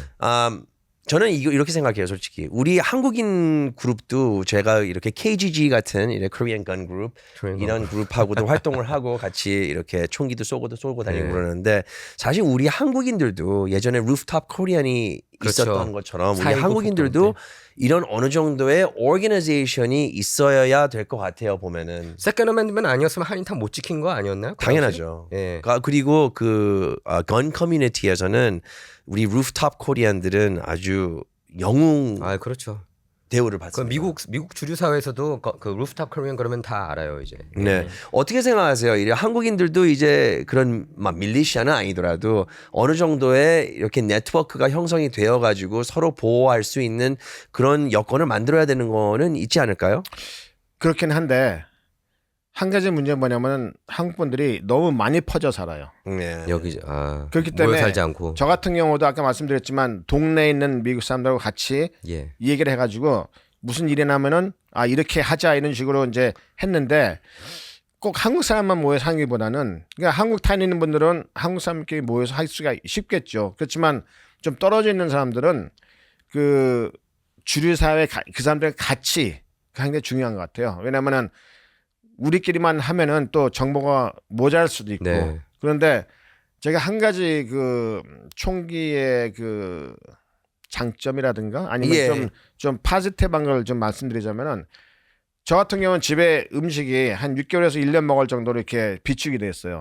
저는 이렇게 생각해요, 솔직히. 우리 한국인 그룹도 제가 이렇게 KGG 같은 이런 Korean Gun Group 이런 그룹하고도 활동을 하고 같이 이렇게 총기도 쏘고 다니고 네. 그러는데 사실 우리 한국인들도 예전에 루프탑 코리안이 그렇죠. 있었던 것처럼 우리 4.19 한국인들도 폭동 때. 이런 어느 정도의 오르가나이제이션이 있어야 될 것 같아요, 보면은. 세컨 어멘드먼 아니었으면 한인탕 못 지킨 거 아니었나요? 그 당연하죠. 당시에? 예. 그리고 건 커뮤니티에서는 우리 루프탑 코리안들은 아주 영웅 아 그렇죠. 대우를 그 받습니다. 미국 주류 사회에서도 그 루프탑 코리안 그러면 다 알아요 이제. 네. 어떻게 생각하세요? 이래 한국인들도 이제 그런 막 밀리시아는 아니더라도 어느 정도의 이렇게 네트워크가 형성이 되어 가지고 서로 보호할 수 있는 그런 여건을 만들어야 되는 거는 있지 않을까요? 그렇긴 한데 한 가지 문제는 뭐냐면 한국 분들이 너무 많이 퍼져 살아요. 네. 여기 그렇기 모여 때문에 살지 않고. 저 같은 경우도 아까 말씀드렸지만 동네에 있는 미국 사람들하고 같이 예. 이 얘기를 해가지고 무슨 일이 나면은 이렇게 하자 이런 식으로 이제 했는데 꼭 한국 사람만 모여서 하는 것보다는 그러니까 한국 타에 있는 분들은 한국 사람끼리 모여서 할 수가 쉽겠죠. 그렇지만 좀 떨어져 있는 사람들은 그 주류 사회 그 사람들 같이 굉장히 중요한 것 같아요. 왜냐하면은 우리끼리만 하면은 또 정보가 모자랄 수도 있고 네. 그런데 제가 한 가지 그 총기의 그 장점이라든가 아니면 좀 파지티브한 걸 좀 말씀드리자면은 저 같은 경우는 집에 음식이 한 6개월에서 1년 먹을 정도로 이렇게 비축이 돼 있어요.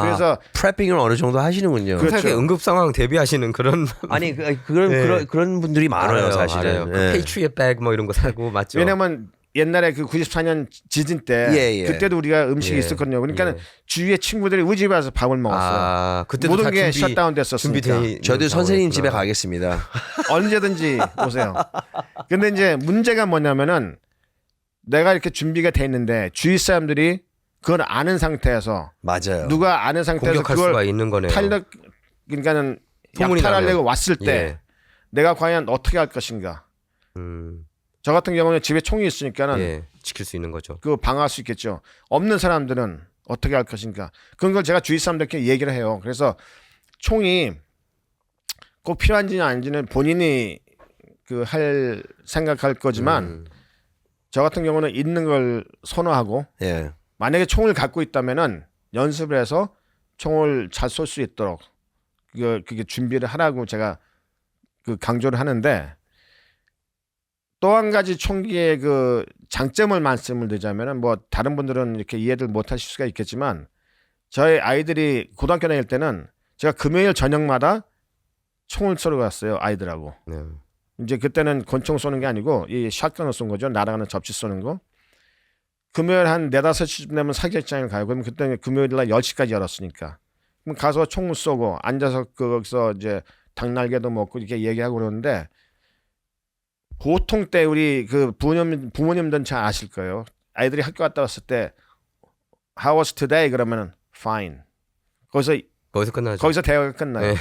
그래서 프레핑을 어느 정도 하시는군요. 그렇죠. 그렇게 응급 상황 대비하시는 그런 아니 그런 분들이 많아요, 사실은. 알아요. 그 예. 페이트리엇 백 뭐 이런 거 사고 맞죠. 왜냐면 옛날에 그 94년 지진 때 그때도 우리가 음식이 예. 있었거든요. 그러니까 주위에 친구들이 우리 집에 와서 밥을 먹었어요. 그때도 모든 다 게 준비- 셧다운 됐었으니까. 준비돼 저도 있는 선생님 집에 상황이었구나. 가겠습니다. 언제든지 오세요. 근데 이제 문제가 뭐냐면은 내가 이렇게 준비가 돼 있는데 주위 사람들이 그걸 아는 상태에서 맞아요. 누가 아는 상태에서 공격할 그걸 수가 있는 거네요. 그러니까는 소문이 약탈하려고 나면. 왔을 때 예. 내가 과연 어떻게 할 것인가. 저 같은 경우는 집에 총이 있으니까는 예, 지킬 수 있는 거죠. 그 방어할 수 있겠죠. 없는 사람들은 어떻게 할 것인가. 그런 걸 제가 주위 사람들께 얘기를 해요. 그래서 총이 꼭 필요한지는 아닌지는 본인이 그 할 생각할 거지만 저 같은 경우는 있는 걸 선호하고 예. 만약에 총을 갖고 있다면은 연습을 해서 총을 잘 쏠 수 있도록 그게 준비를 하라고 제가 그 강조를 하는데 또 한 가지 총기의 그 장점을 말씀을 드리자면은 뭐 다른 분들은 이렇게 이해를 못 하실 수가 있겠지만 저희 아이들이 고등학교 다닐 때는 제가 금요일 저녁마다 총을 쏘러 갔어요. 아이들하고. 네. 이제 그때는 권총 쏘는 게 아니고 이 샷건을 쏜 거죠. 날아가는 접시 쏘는 거. 금요일 한 4, 5시쯤 되면 사격장을 가요. 그러면 그때 금요일 날 10시까지 열었으니까. 그럼 가서 총을 쏘고 앉아서 거기서 이제 닭날개도 먹고 이렇게 얘기하고 그러는데 보통 때 우리 그 부모님들은 잘 아실 거예요. 아이들이 학교 갔다 왔을 때 How was today? 그러면은 fine. 거기서 끝나죠. 거기서 대화가 끝나요. 네.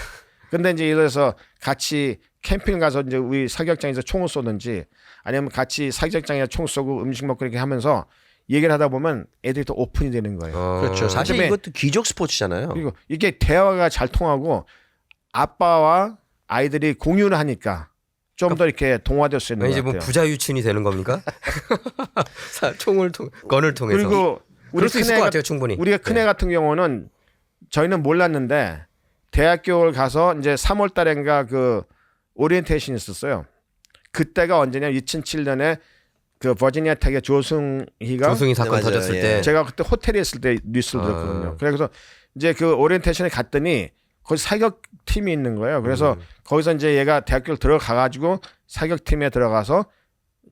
근데 이제 예를 들어서 같이 캠핑 가서 이제 우리 사격장에서 총을 쏘든지 아니면 같이 사격장에서 총 쏘고 음식 먹고 이렇게 하면서 얘기를 하다 보면 애들이 더 오픈이 되는 거예요. 그렇죠. 사실 그다음에 이것도 귀족 스포츠잖아요. 그리고 이게 대화가 잘 통하고 아빠와 아이들이 공유를 하니까 좀 더 이렇게 동화될 수 있는 이제 것 뭐 같아요. 부자 유친이 되는 겁니까? 건을 통해서. 그리고 그럴 수 있을 것 같아요, 충분히. 우리가 큰애 네. 같은 경우는 저희는 몰랐는데 대학교를 가서 이제 3월 달인가 그 오리엔테이션이 있었어요. 그때가 언제냐 2007년에 그 버지니아 택의 조승희가 조승희 사건 네, 맞아요. 터졌을 예. 때 제가 그때 호텔에 있을 때 뉴스를 들었거든요. 그래서 이제 그 오리엔테이션에 갔더니 거기 사격 팀이 있는 거예요. 그래서 거기서 이제 얘가 대학교를 들어가 가지고 사격 팀에 들어가서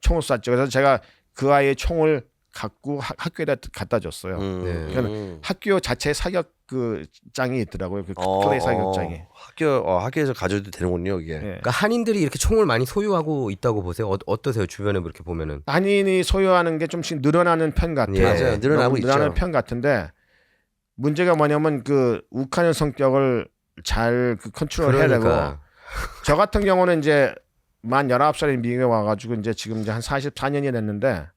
총을 쐈죠. 그래서 제가 그 아이의 총을 갖고 학교에다 갖다 줬어요. 네. 그러니까 학교 자체에 사격 그 장이 있더라고요. 그 클레이 사격장이. 학교에서 가져도 되는군요, 이게. 예. 그러니까 한인들이 이렇게 총을 많이 소유하고 있다고 보세요. 어떠세요? 주변에 그렇게 보면은. 한인이 소유하는 게 좀씩 늘어나는 편 같아요. 예. 맞아요. 늘어나고 있죠. 늘어나는 편 같은데 문제가 뭐냐면 그 욱하는 성격을 잘 그 컨트롤해야 되고 그러니까. 저 같은 경우는 이제 만 19살에 미국에 와가지고 이제 지금 이제 한 44년이 됐는데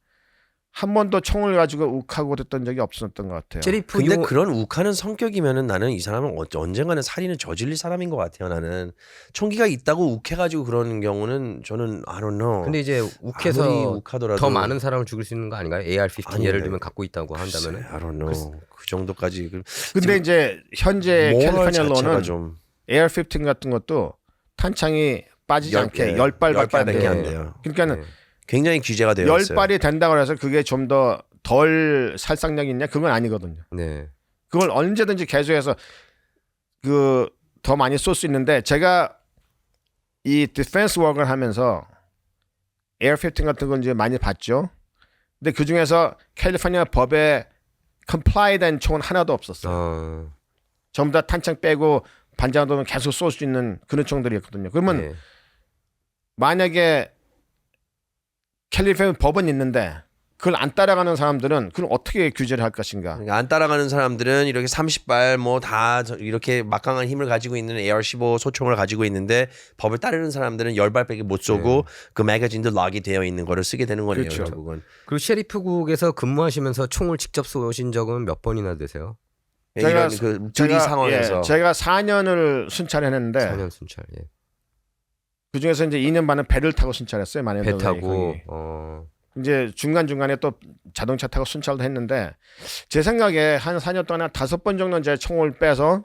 한 번도 총을 가지고 욱하고 그랬던 적이 없었던 것 같아요. 셰리프 근데 요 그런 욱하는 성격이면은 나는 이 사람은 언젠가는 살인을 저질릴 사람인 것 같아요. 나는 총기가 있다고 욱해가지고 그런 경우는 저는 I don't know. 근데 이제 아무리 욱해서 욱하더라도 더 많은 사람을 죽일 수 있는 거 아닌가요? AR-15 아니, 예를 네. 들면 갖고 있다고 한다면은. I don't know. 그 정도까지. 근데 이제 현재 모럴 캘리포니아 자체가 로는 좀 AR-15 같은 것도 탄창이 빠지지 않게 10발밖에 안 돼요. 안 돼요. 그러니까는 네. 굉장히 규제가 되어 있어요. 10발이 된다고 해서 그게 좀 더 덜 살상력이 있냐? 그건 아니거든요. 네. 그걸 언제든지 계속해서 그 더 많이 쏠 수 있는데 제가 이 디펜스 워크를 하면서 AR-15 같은 건 이제 많이 봤죠. 근데 그 중에서 캘리포니아 법에 컴플라이된 총은 하나도 없었어요. 전부 다 탄창 빼고 반장도면 계속 쏠 수 있는 그런 총들이었거든요. 그러면 네. 만약에 캘리포니아 법은 있는데 그걸 안 따라가는 사람들은 그걸 어떻게 규제를 할 것인가? 그러니까 안 따라가는 사람들은 이렇게 30발 뭐 다 이렇게 막강한 힘을 가지고 있는 AR-15 소총을 가지고 있는데 법을 따르는 사람들은 10발밖에 못 쏘고 그 매거진도 락이 되어 있는 거를 쓰게 되는 거네요. 그렇죠. 결국은. 그리고 셰리프국에서 근무하시면서 총을 직접 쏘신 적은 몇 번이나 되세요? 이런 그 주리 상황에서 제가 4년을 순찰했는데 4년 순찰. 예. 그 중에서 이제 2년 반은 배를 타고 순찰했어요. 배 타고 이제 중간 중간에 또 자동차 타고 순찰도 했는데 제 생각에 한 4년 동안 5번 정도는 제 총을 빼서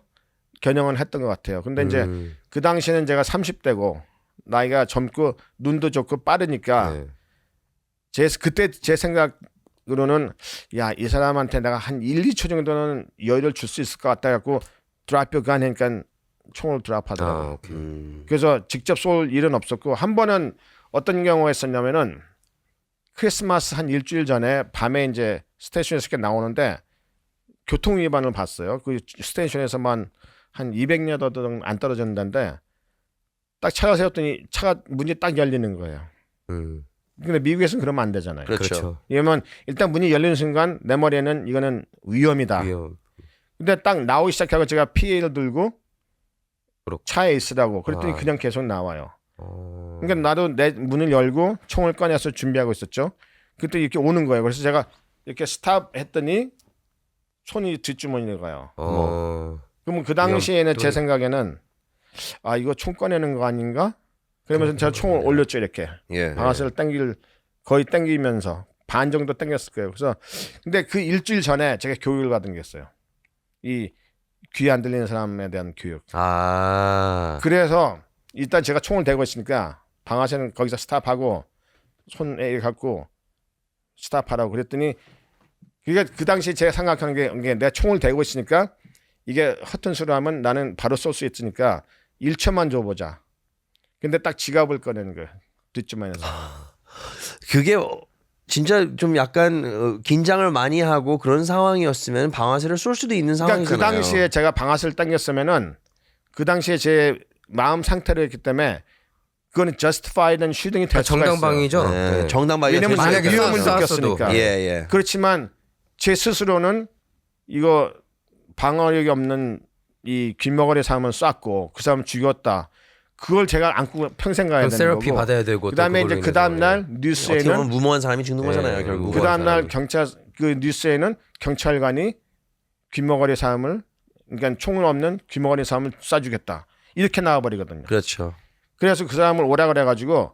겨냥을 했던 것 같아요. 근데 이제 그 당시에는 제가 30대고 나이가 젊고 눈도 좋고 빠르니까 네. 그때 제 생각으로는 야, 이 사람한테 내가 한 1, 2초 정도는 여유를 줄 수 있을 것 같다 갖고 드랍 요 간 하니까 총을 드랍하더라고요. 그래서 직접 쏠 일은 없었고 한 번은 어떤 경우가 있었냐면은 크리스마스 한 일주일 전에 밤에 이제 스테이션에서 이렇게 나오는데 교통 위반을 봤어요. 그 스테이션에서만 한 200여 도 안 떨어졌는데 딱 차를 세웠더니 차가 문이 딱 열리는 거예요. 근데 미국에서는 그러면 안 되잖아요. 그렇죠. 왜냐면 일단 문이 열리는 순간 내 머리에는 이거는 위험이다. 위험. 근데 딱 나오기 시작하고 제가 PA를 들고 그렇고. 차에 있으라고 그랬더니 아. 그냥 계속 나와요. 어. 그러니까 나도 내 문을 열고 총을 꺼내서 준비하고 있었죠. 그때 이렇게 오는 거예요. 그래서 제가 이렇게 스탑 했더니 손이 뒷주머니에 가요. 그러면 그 당시에는 제 생각에는 아 이거 총 꺼내는 거 아닌가? 그러면서 제가 총을 올렸죠 이렇게. 예. 방아쇠를 거의 당기면서 반 정도 당겼을 거예요. 그래서 근데 그 일주일 전에 제가 교육을 받은 게 있어요. 이 귀 안 들리는 사람에 대한 교육. 아. 그래서 일단 제가 총을 대고 있으니까 방아쇠는 거기서 스탑하고 손에 갖고 스탑하라고 그랬더니 그러니까 그 당시에 제가 생각하는 게 내가 총을 대고 있으니까 이게 허튼 소리 하면 나는 바로 쏠 수 있으니까 1초만 줘보자. 근데 딱 지갑을 꺼내는 거예요. 뒷주머니에서. 그게 진짜 좀 약간 긴장을 많이 하고 그런 상황이었으면 방아쇠를 쏠 수도 있는 그러니까 상황이잖아요. 그 당시에 제가 방아쇠를 당겼으면은 그 당시에 제 마음 상태로 했기 때문에 그거는 justified and shooting이 될 수가 있어요. 정당방위죠. 네, 네. 정당방위가 왜냐면 될 수가 만약에 있어요. 위험을 쐈어도. 느꼈으니까. 예, 예. 그렇지만 제 스스로는 이거 방어력이 없는 이 귓먹거리 사람을 쐈고 그 사람 죽였다. 그걸 제가 안고 평생 가야 그럼 되는 세라피 거고. 받아야 되고. 그다음에 또 이제 그걸로 그 다음 날 인해서, 어떻게 보면 뉴스에는 무모한 사람이 죽는 거잖아요, 예, 결국. 그 다음 날 사람. 경찰 그 뉴스에는 경찰관이 귓먹거리 사람을 그러니까 총을 없는 귓먹거리 사람을 쏴주겠다 이렇게 나와버리거든요. 그렇죠. 그래서 그 사람을 오라 그래가지고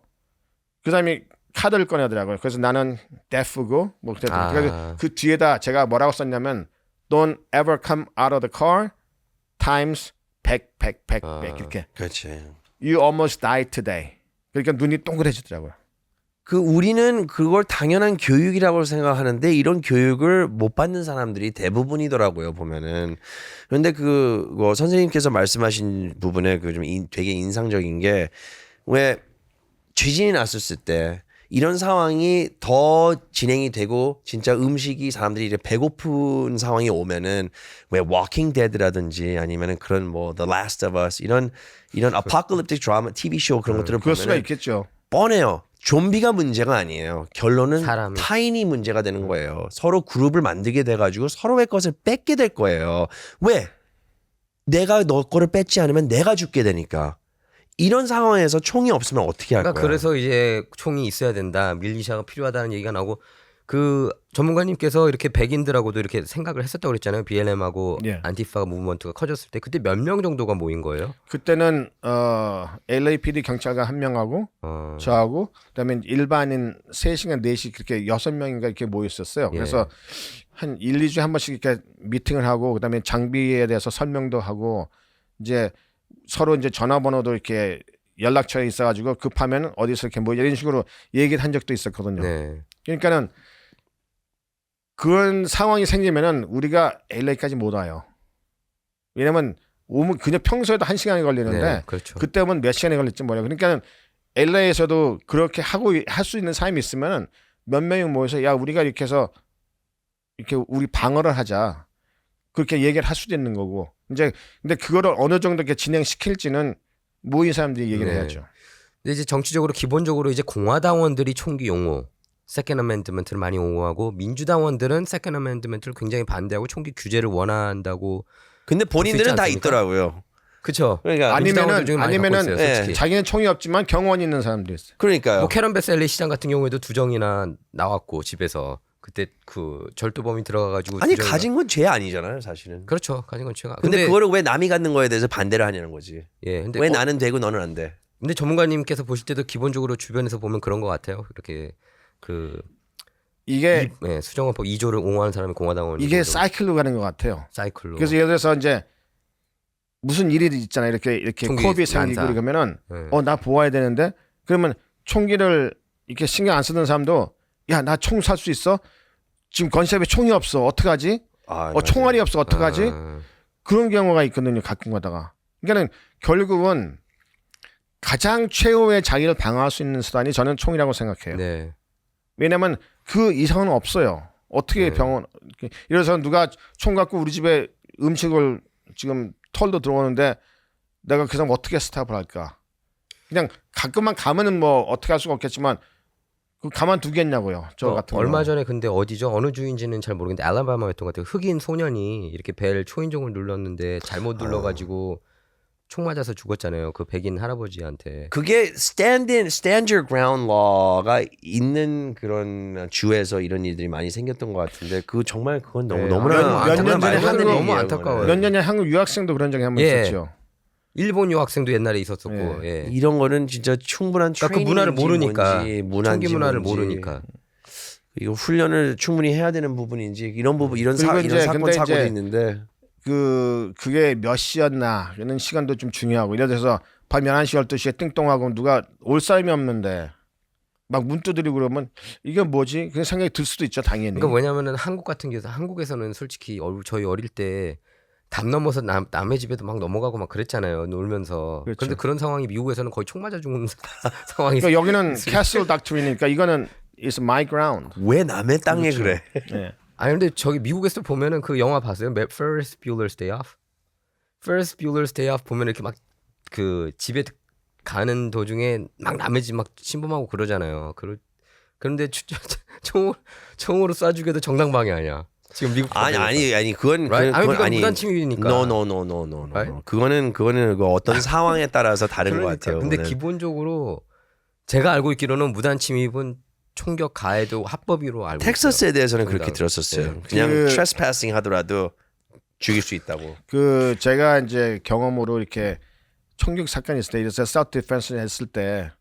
그 사람이 카드를 꺼내더라고요. 그래서 나는 데프고 뭐 아. 그래서 그 뒤에다 제가 뭐라고 썼냐면 Don't ever come out of the car times 100 이렇게 그렇지. You almost died today. 그러니까 눈이 동그래지더라고요. 그 우리는 그걸 당연한 교육이라고 생각하는데 이런 교육을 못 받는 사람들이 대부분이더라고요 보면은. 그런데 그뭐 선생님께서 말씀하신 부분에 그 좀 되게 인상적인 게 왜 지진이 났었을 때 이런 상황이 더 진행이 되고 진짜 음식이 사람들이 이제 배고픈 상황이 오면은 왜 Walking Dead라든지 아니면은 그런 뭐 The Last of Us 이런 apocalyptic drama TV 쇼 그런 것들을 그럴 수가 보면은 있겠죠. 뻔해요. 좀비가 문제가 아니에요. 결론은 사람이. 타인이 문제가 되는 거예요. 서로 그룹을 만들게 돼가지고 서로의 것을 뺏게 될 거예요. 왜? 내가 너 거를 뺏지 않으면 내가 죽게 되니까. 이런 상황에서 총이 없으면 어떻게 할 그러니까 거야? 그래서 이제 총이 있어야 된다. 밀리샤가 필요하다는 얘기가 나오고 그 전문가님께서 이렇게 백인들하고도 이렇게 생각을 했었다고 그랬잖아요. BLM하고 예. 안티파 무브먼트가 커졌을 때 그때 몇 명 정도가 모인 거예요? 그때는 LAPD 경찰관 1명하고 어. 저하고 그다음에 일반인 3시간 4시 그렇게 6명인가 이렇게 모였었어요. 예. 그래서 한 1, 2주에 한 번씩 이렇게 미팅을 하고 그다음에 장비에 대해서 설명도 하고 이제 서로 이제 전화번호도 이렇게 연락처에 있어가지고 급하면 어디서 이렇게 뭐 이런 식으로 얘기를 한 적도 있었거든요. 네. 그러니까는 그런 상황이 생기면은 우리가 LA까지 못 와요. 왜냐면 오면 그냥 평소에도 1시간이 걸리는데 네, 그렇죠. 그때 오면 몇 시간이 걸릴지 몰라요. 그러니까는 LA에서도 그렇게 하고 할 수 있는 사람이 있으면 몇 명이 모여서 야 우리가 이렇게 해서 이렇게 우리 방어를 하자. 그렇게 얘기를 할 수도 있는 거고. 이제 근데 그거를 어느 정도 이렇게 진행시킬지는 모인 사람들이 얘기를 네. 해야죠. 근데 이제 정치적으로 기본적으로 이제 공화당원들이 총기 용호, 세컨 어멘드먼트를 많이 옹호하고 민주당원들은 세컨 어멘드먼트를 굉장히 반대하고 총기 규제를 원한다고. 근데 본인들은 다 않습니까? 있더라고요. 그렇죠. 그러니까 민주당원들 중에 많이 갖고 아니면은 있어요, 솔직히. 자기는 총이 없지만 경호원 있는 사람도 있어요. 그러니까요. 뭐 캐런 베셀리 시장 같은 경우에도 두정이나 나왔고 집에서 그때 그 절도범이 들어가가지고 아니 두정이나- 가진 건 죄 아니잖아요, 사실은. 그렇죠. 가진 건 죄가. 근데 그거를 왜 남이 갖는 거에 대해서 반대를 하냐는 거지. 예, 근데 왜 나는 되고 너는 안 돼? 근데 전문가님께서 보실 때도 기본적으로 주변에서 보면 그런 것 같아요. 이렇게 그 이게 수정헌법 2조를 옹호하는 사람이 공화당원 이게 사이클로 가는 것 같아요. 사이클로. 그래서 예를 들어서 이제 무슨 일이 있잖아요. 이렇게 총기 코업이 생기고 난사. 그러면은 네. 나 보아야 되는데 그러면 총기를 이렇게 신경 안 쓰는 사람도 야 나 총 살 수 있어? 지금 건셉에 총이 없어. 어떡하지? 총알이 없어. 어떡하지? 아, 그런 경우가 있거든요. 가끔 가다가. 그러니까는 결국은 가장 최후의 자기를 방어할 수 있는 수단이 저는 총이라고 생각해요. 네. 왜냐면 그 이상은 없어요. 어떻게 네. 병원 이래서 누가 총 갖고 우리 집에 음식을 지금 털도 들어오는데 내가 그 사람 어떻게 스탑을 할까? 그냥 가끔만 가면은 뭐 어떻게 할 수가 없겠지만 그 가만두겠냐고요. 저 같은 거. 얼마 전에 근데 어디죠? 어느 주인지는 잘 모르겠는데 알라바마였던 것 같아요. 흑인 소년이 이렇게 벨 초인종을 눌렀는데 잘못 눌러가지고 총 맞아서 죽었잖아요. 그 백인 할아버지한테. 그게 stand your ground law가 있는 그런 주에서 이런 일들이 많이 생겼던 것 같은데 그 정말 그건 네. 너무나 몇 년 전에 하는 너무 얘기예요, 안타까워요. 몇 년 전에 한국 유학생도 그런 적이 한 번 예. 있었죠. 일본 유학생도 옛날에 있었었고. 예. 예. 그거는. 이런 거는 진짜 충분한 그러니까 그 문화를 모르니까. 트레이닝인지 총기 문화를 뭔지. 모르니까. 이거 훈련을 충분히 해야 되는 부분인지 이런 부분 이런 그리고 이제 사건 근데 사고도 이제 있는데 그게 몇 시였나 이런 시간도 좀 중요하고 이래 돼서 밤 11시 12시에 띵동하고 누가 올 사람이 없는데 막 문 두드리고 그러면 이게 뭐지? 그런 생각이 들 수도 있죠, 당연히. 그러니까 뭐냐면은 한국 같은 경우 한국에서는 솔직히 저희 어릴 때 담 넘어서 남의 집에도 막 넘어가고 막 그랬잖아요. 놀면서. 그렇죠. 그런데 그런 상황이 미국에서는 거의 총 맞아 죽는 상황이 그러니까 여기는 캐슬 닥트리니까 이거는 is my ground. 왜 남의 땅에 그렇죠. 그래? 예. 아니 근데 저기 미국에서 보면은 그 영화 봤어요? Ferris Bueller's Day Off? Ferris Bueller's Day Off 보면 이렇게 막 그 집에 가는 도중에 막 남의 집 막 침범하고 그러잖아요. 그런데 총으로 쏴 죽여도 정당방위 아니야. 지금 미국 아니 그건 right? 그건 그건 무단 침입이니까. No. Right? 그거는 그 어떤 상황에 따라서 다른 것 그러니까. 같아요. 근데 그거는. 기본적으로 제가 알고 있기로는 무단 침입은 총격 가해도 합법으로 알고 텍사스에 있어요. 대해서는 정당. 그렇게 들었었어요. 네. 그냥 그- trespassing 하더라도 죽일 수 있다고. 그 제가 이제 경험으로 이렇게 총격 사건이 있을 때 이래서 self defense 했을 때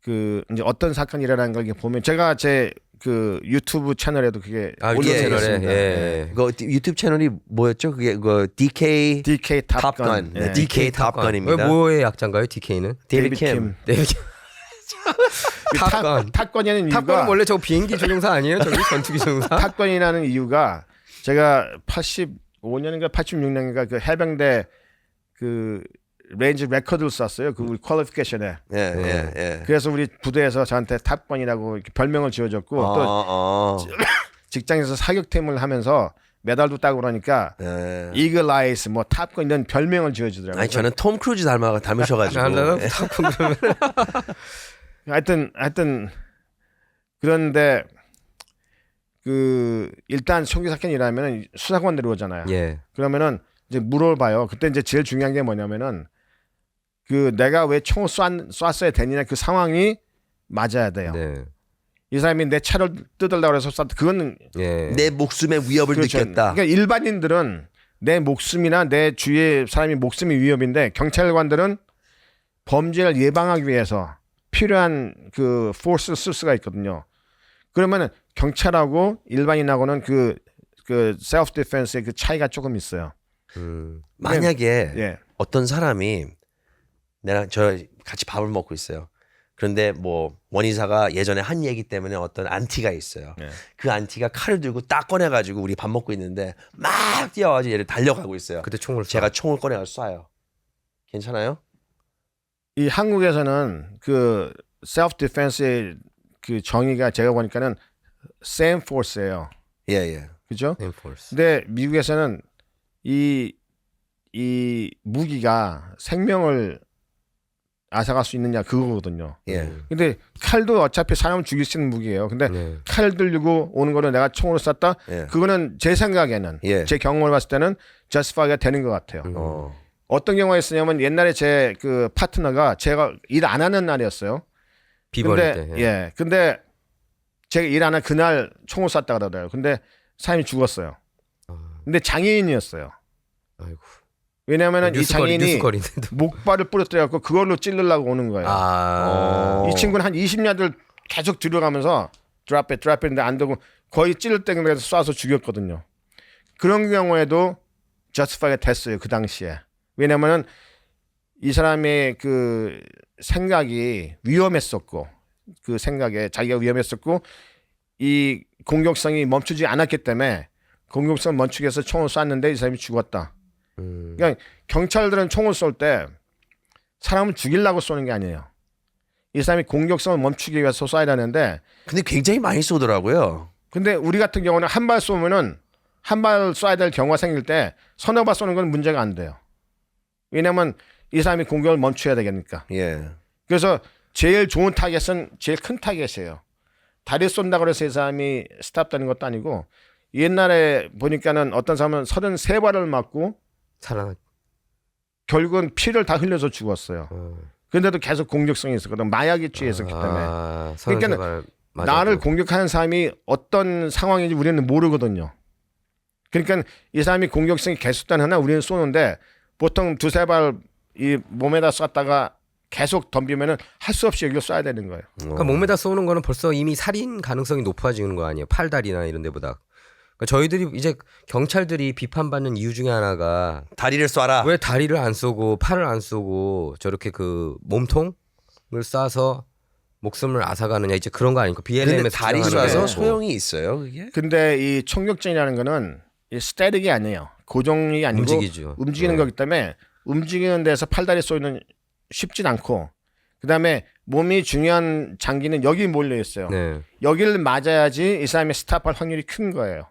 그 이제 어떤 사건이 일어나는 걸 이렇게 보면 제가 제 그 유튜브 채널에도 그게 유튜브 채널에 올려드렸습니다. 예. 그 유튜브 채널이 뭐였죠? 그게 그 DK DK Top 탑건. Gun. 네, DK Top Gun입니다. 뭐의 약자인가요? DK는? 데이비드 킴. 탑건. 탑건이라는 탑건은 이유가 원래 저 비행기 조종사 아니에요? 저기 전투기 조종사? 탑건이라는 이유가 제가 85년인가 86년인가 그 해병대 그 레인지 레코드를 썼어요. 그 우리 퀄리피케이션에. 예. 그래서 우리 부대에서 저한테 탑건이라고 이렇게 별명을 지어줬고 또 직장에서 사격팀을 하면서 메달도 따고 그러니까 예. 이글 아이스 뭐 탑건 이런 별명을 지어주더라고요. 아니 저는 톰 크루즈 닮으셔가지고. 나는 예. 탑건 그러면 하여튼 그런데 그 일단 총기 사건이라면 수사관들이 오잖아요. 예. 그러면은 이제 물어봐요. 그때 이제 제일 중요한 게 뭐냐면은 그 내가 왜 총을 쐈어야 되느냐 그 상황이 맞아야 돼요. 네. 이 사람이 내 차를 뜯으려고 해서 쐈다. 그거는 예. 내 목숨의 위협을 그렇죠. 느꼈다. 그러니까 일반인들은 내 목숨이나 내 주위의 사람이 목숨이 위협인데 경찰관들은 범죄를 예방하기 위해서 필요한 그 포스를 쓸 수가 있거든요. 그러면은 경찰하고 일반인하고는 그 셀프 디펜스의 그 차이가 조금 있어요. 만약에 예. 어떤 사람이 내랑 저 같이 밥을 먹고 있어요. 그런데 뭐 원의사가 예전에 한 얘기 때문에 어떤 안티가 있어요. 예. 그 안티가 칼을 들고 딱 꺼내가지고 우리 밥 먹고 있는데 막 뛰어가지고 얘를 달려가고 있어요. 그때 총을 제가 총을 꺼내가지고 쏴요. 괜찮아요? 이 한국에서는 그 셀프 디펜스의 그 정의가 제가 보니까는 same force예요. 예. 그죠? 엔포스. 근데 미국에서는 이 무기가 생명을 앗아갈 수 있느냐 그거거든요. 예. 근데 칼도 어차피 사람을 죽일 수 있는 무기예요. 근데 네. 칼 들고 오는 거를 내가 총으로 쐈다. 예. 그거는 제 생각에는 예. 제 경험을 봤을 때는 justify가 되는 것 같아요. 어. 어떤 경우가 있었냐면 옛날에 제 그 파트너가 제가 일 안 하는 날이었어요. 비버릴 근데 때. 예. 근데 제가 일 안 하는 그날 총을 쐈다 그러더라고요. 근데 사람이 죽었어요. 근데 장애인이었어요. 아이고. 왜냐하면 이 장애인이 뉴스거리인데도. 목발을 부러뜨려갖고 그걸로 찌르려고 오는 거예요. 이 친구는 한 20야들 계속 들어가면서 drop it 했는데 안 되고 거의 찌를 때 그래서 쏴서 죽였거든요. 그런 경우에도 justify가 됐어요. 그 당시에. 왜냐면은 이 사람의 그 생각이 위험했었고 그 생각에 자기가 위험했었고 이 공격성이 멈추지 않았기 때문에 공격성을 멈추기 위해서 총을 쐈는데 이 사람이 죽었다. 그러니까 경찰들은 총을 쏠 때 사람을 죽이려고 쏘는 게 아니에요. 이 사람이 공격성을 멈추기 위해서 쏴야 되는데 근데 굉장히 많이 쏘더라고요. 근데 우리 같은 경우는 한 발 쏘면은 한 발 쏴야 될 경우가 생길 때 서너 발 쏘는 건 문제가 안 돼요. 왜냐면 이 사람이 공격을 멈춰야 되니까. 예. 그래서 제일 좋은 타겟은 제일 큰 타겟이에요. 다리 쏜다고 해서 이 사람이 스탑되는 것도 아니고 옛날에 보니까는 어떤 사람은 33발을 맞고 사랑. 결국은 피를 다 흘려서 죽었어요. 그런데도 계속 공격성이 있었거든. 마약에 취해 있었기 때문에. 그러니까 나를 공격하는 사람이 어떤 상황인지 우리는 모르거든요. 그러니까 이 사람이 공격성이 계속되는 한 우리는 쏘는데 보통 두세 발 이 몸에다 쐈다가 계속 덤비면은 할 수 없이 여기로 쏴야 되는 거예요. 그러니까 몸에다 쏘는 거는 벌써 이미 살인 가능성이 높아지는 거 아니에요? 팔다리나 이런 데보다. 그러니까 저희들이 이제 경찰들이 비판받는 이유 중에 하나가 다리를 쏴라. 왜 다리를 안 쏘고 팔을 안 쏘고 저렇게 그 몸통을 쏴서 목숨을 앗아가느냐 이제 그런 거 아닙니까? 근데 BLM에서 다리 주장하는 쏴서 게. 소용이 있어요, 그게? 근데 이 총격전이라는 거는 이 스태틱이 아니에요. 고정이 아니고 움직이죠. 움직이는 네. 거기 때문에 움직이는 데서 팔다리 쏘는 쉽진 않고 그다음에 몸이 중요한 장기는 여기 몰려 있어요. 네. 여기를 맞아야지 이 사람이 스탑할 확률이 큰 거예요.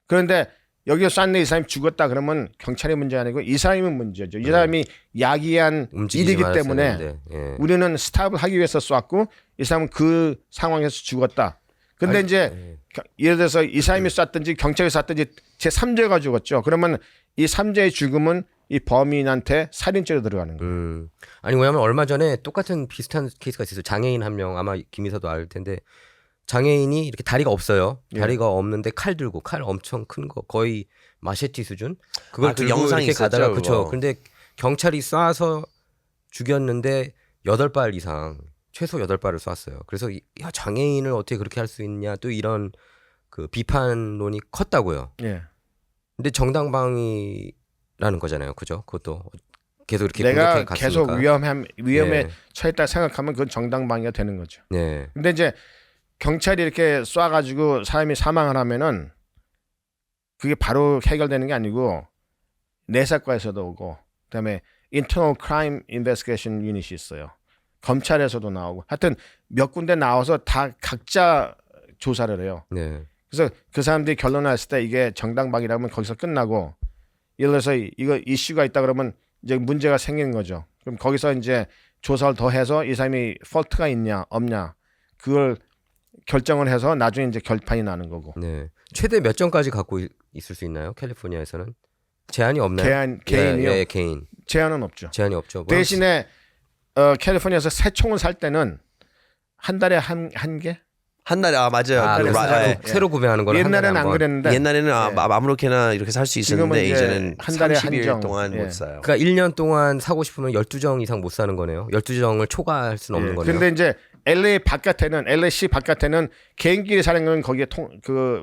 그런데 여기서 쐈는데 이 사람이 죽었다 그러면 경찰의 문제가 아니고 이 사람이 문제죠. 이 사람이 야기한 움직이지 일이기 말았어야 때문에 되는데, 예. 우리는 스탑을 하기 위해서 쐈고 이 사람은 그 상황에서 죽었다. 근데 이제 예를 들어서 이 사람이 쐈든지 경찰이 쐈든지 제3자가 죽었죠. 그러면 이 3자의 죽음은 이 범인한테 살인죄로 들어가는 거예요. 아니 왜냐면 얼마 전에 똑같은 비슷한 케이스가 있었어요. 장애인 한 명 아마 김이사도 알 텐데 장애인이 이렇게 다리가 없어요. 예. 다리가 없는데 칼 들고 칼 엄청 큰 거 거의 마셰티 수준 그걸 아, 그 들고 영상이 이렇게 가다가 있었죠, 그쵸. 그거. 근데 경찰이 쏴서 죽였는데 8발 이상 최소 8발을 쐈어요. 그래서 야, 장애인을 어떻게 그렇게 할 수 있냐 또 이런 그 비판론이 컸다고요. 예. 근데 정당방위라는 거잖아요. 그죠? 그것도 계속 이렇게 내가 공격해 계속 갔으니까. 위험에 네. 처했다 생각하면 그건 정당방위가 되는 거죠. 네. 근데 이제 경찰이 이렇게 쏴가지고 사람이 사망을 하면은 그게 바로 해결되는 게 아니고 내사과에서도 오고 그다음에 Internal Crime Investigation Unit이 있어요. 검찰에서도 나오고 하여튼 몇 군데 나와서 다 각자 조사를 해요. 네. 그래서 그 사람들이 결론을 했을 때 이게 정당방위라면 거기서 끝나고 예를 들어서 이거 이슈가 있다 그러면 이제 문제가 생기는 거죠. 그럼 거기서 이제 조사를 더 해서 이 사람이 폴트가 있냐 없냐 그걸 결정을 해서 나중에 이제 결판이 나는 거고. 네. 최대 몇 점까지 갖고 있을 수 있나요? 캘리포니아에서는 제한이 없나요? 개인이요? 예, 개인. 제한은 없죠. 제한이 없죠. 뭐 대신에 캘리포니아에서 새 총을 살 때는 한 달에 한 개? 한 날에 맞아요. 아, 그 그래서 예. 새로 구매하는 거는 한 달에 옛날에는 한 안 번. 그랬는데 옛날에는 예. 아무렇게나 이렇게 살 수 있었는데 지금은 이제 이제는 한 달에 30일 한정. 동안 예. 못 사요. 그러니까 1년 동안 사고 싶으면 12정 이상 못 사는 거네요. 12정을 초과할 수는 없는 거네요. 근데 이제 LA 바깥에는 LA시 바깥에는 개인끼리 사는 건 거기에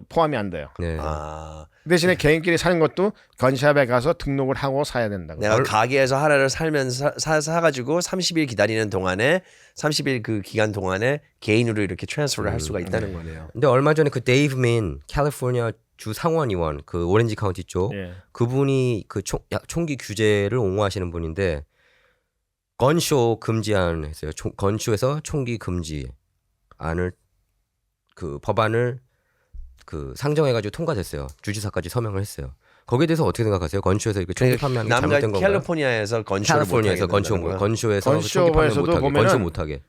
포함이 안 돼요. 네. 아, 대신에 개인끼리 사는 것도 건샵에 가서 등록을 하고 사야 된다고. 내가 가게에서 하나를 살면서 사가지고 30일 기다리는 동안에 30일 그 기간 동안에 개인으로 이렇게 트랜스퍼를 할 수가 있다는 거네요. 근데 얼마 전에 그 데이브 민 캘리포니아 주 상원 의원 그 오렌지 카운티 쪽 예. 그분이 그 총기 규제를 옹호하시는 분인데 건쇼 금지안 했어요. 건쇼에서 총기 금지 안을 그 법안을 그 상정해가지고 통과됐어요. 주지사까지 서명을 했어요. 거기에 대해서 어떻게 생각하세요? 건쇼에서 이렇게 총기 판매하는 게 남자 잘못된 건가요? 캘리포니아에서 건쇼를 캘리포니아에서 건쇼에서 총기 판매 건쇼에서도 못하게 보면은 건쇼 못하게.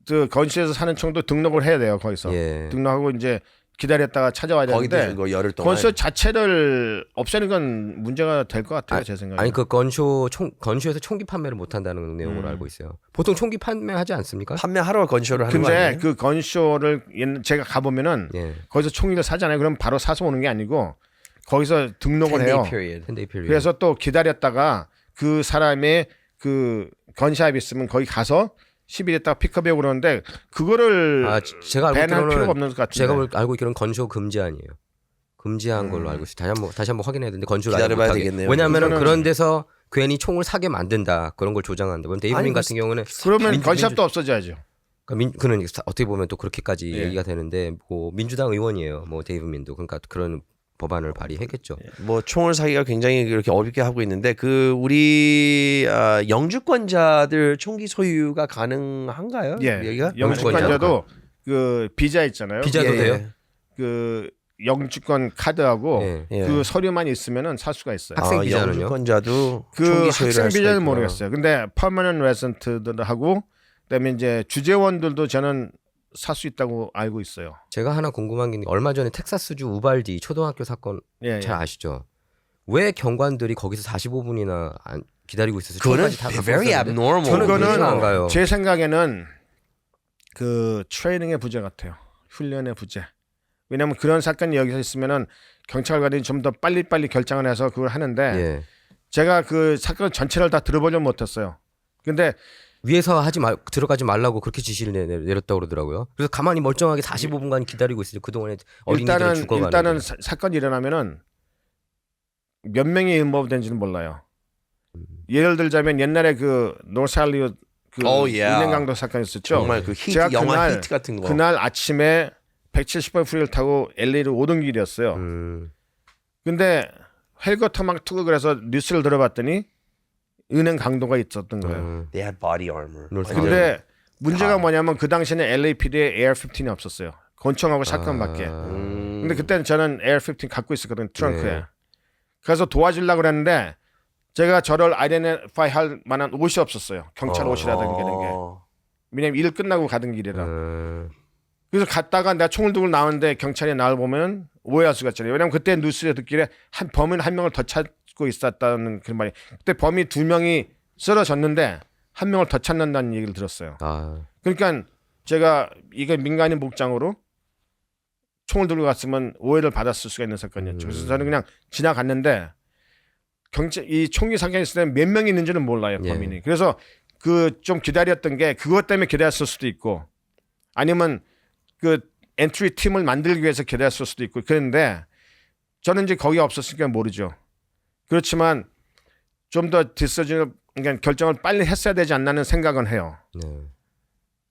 그 건시에서 사는 총도 등록을 해야 돼요. 거기서 예. 등록하고 이제 기다렸다가 찾아와야 거기도 되는데 이거 열흘 동안 건시 자체를 없애는 건 문제가 될 것 같아요. 제 생각에. 아니 그 건쇼에서 총기 판매를 못 한다는 내용으로 알고 있어요. 보통 총기 판매하지 않습니까? 판매하러 건쇼를 하는 거 근데 아니에요? 그 건쇼를 제가 가보면은 예. 거기서 총기를 사잖아요. 그럼 바로 사서 오는 게 아니고 거기서 등록을 10-day 해요. period. 텐데이 필리. 그래서 또 기다렸다가 그 사람의 그 건샵 있으면 거기 가서 10일 있다가 픽업해 오고 그러는데 그거를 제가 알고 밴할 필요가 있기로는 없는 것 같은데. 제가 알고 있기로는 건쇼 금지안이에요. 금지한 걸로 알고 있어요. 다시 한번 확인해야 되는데 건쇼를 아예 기다려봐야 못하게. 되겠네요. 왜냐하면 이거는- 그런 데서 괜히 총을 사게 만든다 그런 걸 조장한다. 그럼 데이브민 아니, 같은 경우는 그러면 건샵도 없어져야죠. 그는 어떻게 보면 또 그렇게까지 예. 얘기가 되는데 뭐 민주당 의원이에요. 뭐 데이브민도 그러니까 그런 법안을 발의했겠죠. 뭐 총을 사기가 굉장히 이렇게 어렵게 하고 있는데 그 우리 영주권자들 총기 소유가 가능한가요? 예. 여기가 영주권자도 그 비자 있잖아요. 비자도 예, 돼요? 그 영주권 카드하고 예. 예. 그 서류만 있으면은 살 수가 있어요. 학생 비자는요? 영주권자도 그 총기 소유를 학생 할 수가 비자는 있구나. 모르겠어요. 근데 퍼머넌트 레지던트들하고 그다음에 이제 주재원들도 저는 살 수 있다고 알고 있어요. 제가 하나 궁금한 게 얼마 전에 텍사스주 우발디 초등학교 사건 예, 잘 예. 아시죠? 왜 경관들이 거기서 45분이나 기다리고 있어서 그거는 총까지 다 갖고 very 있었는데 abnormal. 저는 그거는 이해가 안 가요. 제 생각에는 그 트레이닝의 부재 같아요. 훈련의 부재. 왜냐하면 그런 사건이 여기서 있으면은 경찰관이 좀 더 빨리빨리 결정을 해서 그걸 하는데 예. 제가 그 사건 전체를 다 들어보지 못했어요. 근데 위에서 들어가지 말라고 그렇게 지시를 내렸다고 그러더라고요. 그래서 가만히 멀쩡하게 45분간 기다리고 있으니 그동안에 어린이들은 죽어가는 일단은 사건이 일어나면은 몇 명이 인volved된지는 몰라요. 예를 들자면 옛날에 그 노스할리우드 그 은행 강도 사건 있었죠. 정말 그 히트 제가 영화 그날- 히트 같은 거. 그날 아침에 170번 프리를 타고 LA로 오던 길이었어요. 근데 헬거터 막 투고 그래서 뉴스를 들어봤더니 은행 강도가 있었던 거예요. They had body armor. 놀 근데 문제가 뭐냐면 그 당시에는 LAPD에 AR-15이 없었어요. 권총하고 샷건밖에. 근데 그때는 저는 AR-15 갖고 있었거든요. 트렁크에. 네. 그래서 도와주려고 그랬는데 제가 저를 아이덴티파이 할 만한 옷이 없었어요. 경찰 옷이라든가 이런 게. 왜냐면 일 끝나고 가던 길이라. 그래서 갔다가 내가 총을 들고 나오는데 경찰이 나를 보면 오해할 수가 있잖아요. 왜냐면 그때 뉴스에 듣기에 범인 한 명을 더 찾고 있었다는 그런 말이. 그때 범인 2명이 쓰러졌는데 한 명을 더 찾는다는 얘기를 들었어요. 그러니까 제가 이게 민간인 복장으로 총을 들고 갔으면 오해를 받았을 수가 있는 사건이었죠. 그래서 저는 그냥 지나갔는데 이 총기 사건이 있을 때 몇 명이 있는지는 몰라요, 범인이. 그래서 그 좀 기다렸던 게 그것 때문에 기다렸을 수도 있고 아니면 그 엔트리 팀을 만들기 위해서 기다렸을 수도 있고 그런데 저는 이제 거기 없었으니까 모르죠. 그렇지만 좀 더 디서전 그러니까 결정을 빨리 했어야 되지 않나는 생각은 해요.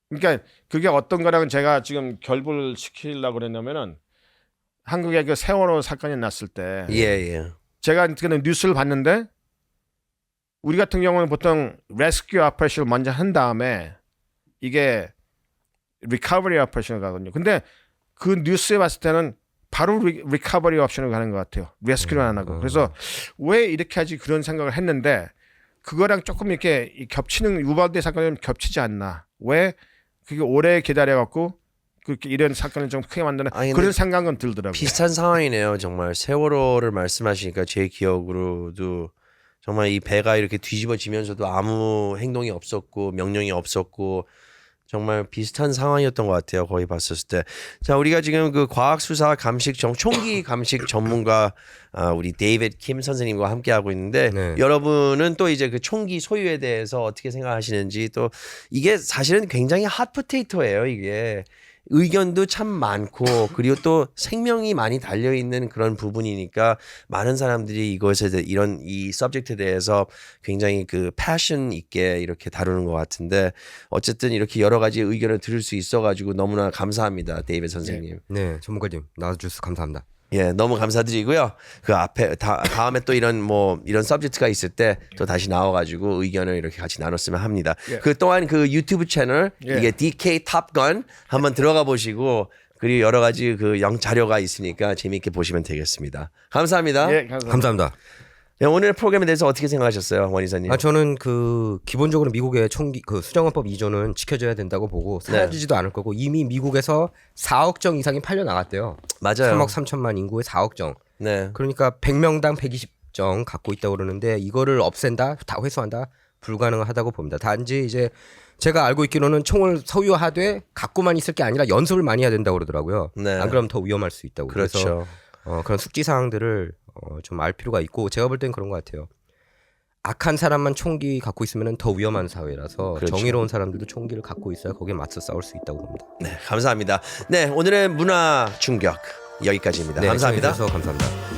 그러니까 그게 어떤 거랑은 제가 지금 결부를 시키려고 그랬냐면은 한국에 그 세월호 사건이 났을 때 예. 제가 그는 뉴스를 봤는데 우리 같은 경우는 보통 레스큐 오퍼레이션을 먼저 한 다음에 이게 리커버리 오퍼레이션을 가거든요. 근데 그 뉴스에 봤을 때는 바로 리커버리 옵션을 가는 것 같아요. 레스큐를 안 하고. 그래서 왜 이렇게 하지 그런 생각을 했는데 그거랑 조금 이렇게 겹치는 우발디 사건이 겹치지 않나. 왜 그게 오래 기다려갖고 그렇게 이런 사건을 좀 크게 만드는 그런 생각은 들더라고요. 비슷한 상황이네요. 정말 세월호를 말씀하시니까 제 기억으로도 정말 이 배가 이렇게 뒤집어지면서도 아무 행동이 없었고 명령이 없었고 정말 비슷한 상황이었던 것 같아요. 거기 봤었을 때. 자, 우리가 지금 그 과학수사 감식 총기 감식 전문가 우리 데이비드 킴 선생님과 함께 하고 있는데 여러분은 또 이제 그 총기 소유에 대해서 어떻게 생각하시는지 또 이게 사실은 굉장히 핫 포테이토예요. 이게 의견도 참 많고 그리고 또 생명이 많이 달려 있는 그런 부분이니까 많은 사람들이 이것에 대해 이런 이 서브젝트에 대해서 굉장히 그 패션 있게 이렇게 다루는 것 같은데 어쨌든 이렇게 여러 가지 의견을 들을 수 있어가지고 너무나 감사합니다, 데이비드 선생님. 네, 전문가님 나와주셔서 감사합니다. 예, 너무 감사드리고요. 그 앞에 다음에 또 이런 서브젝트가 있을 때 또 다시 나와가지고 의견을 이렇게 같이 나눴으면 합니다. 그 또한 그 유튜브 채널 이게 DK 탑건 한번 들어가 보시고 그리고 여러 가지 그 자료가 있으니까 재미있게 보시면 되겠습니다. 감사합니다. 예, 감사합니다. 감사합니다. 네, 오늘 프로그램에 대해서 어떻게 생각하셨어요, 원 이사님? 저는 그 기본적으로 미국의 총기 그 수정헌법 2조는 지켜져야 된다고 보고 사라지지도 않을 거고 이미 미국에서 4억 정 이상이 팔려 나갔대요. 맞아요. 3억 3천만 인구에 4억 정. 네. 그러니까 100명당 120정 갖고 있다고 그러는데 이거를 없앤다, 다 회수한다 불가능하다고 봅니다. 단지 이제 제가 알고 있기로는 총을 소유하되 갖고만 있을 게 아니라 연습을 많이 해야 된다고 그러더라고요. 네. 안 그러면 더 위험할 수 있다고. 그렇죠. 그래서 그런 숙지 사항들을 좀 알 필요가 있고 제가 볼 땐 그런 것 같아요. 악한 사람만 총기 갖고 있으면 더 위험한 사회라서 그렇죠. 정의로운 사람들도 총기를 갖고 있어야 거기에 맞서 싸울 수 있다고 봅니다. 네, 감사합니다. 네, 오늘의 문화 충격 여기까지입니다. 네, 감사합니다. 시청해주셔서 감사합니다.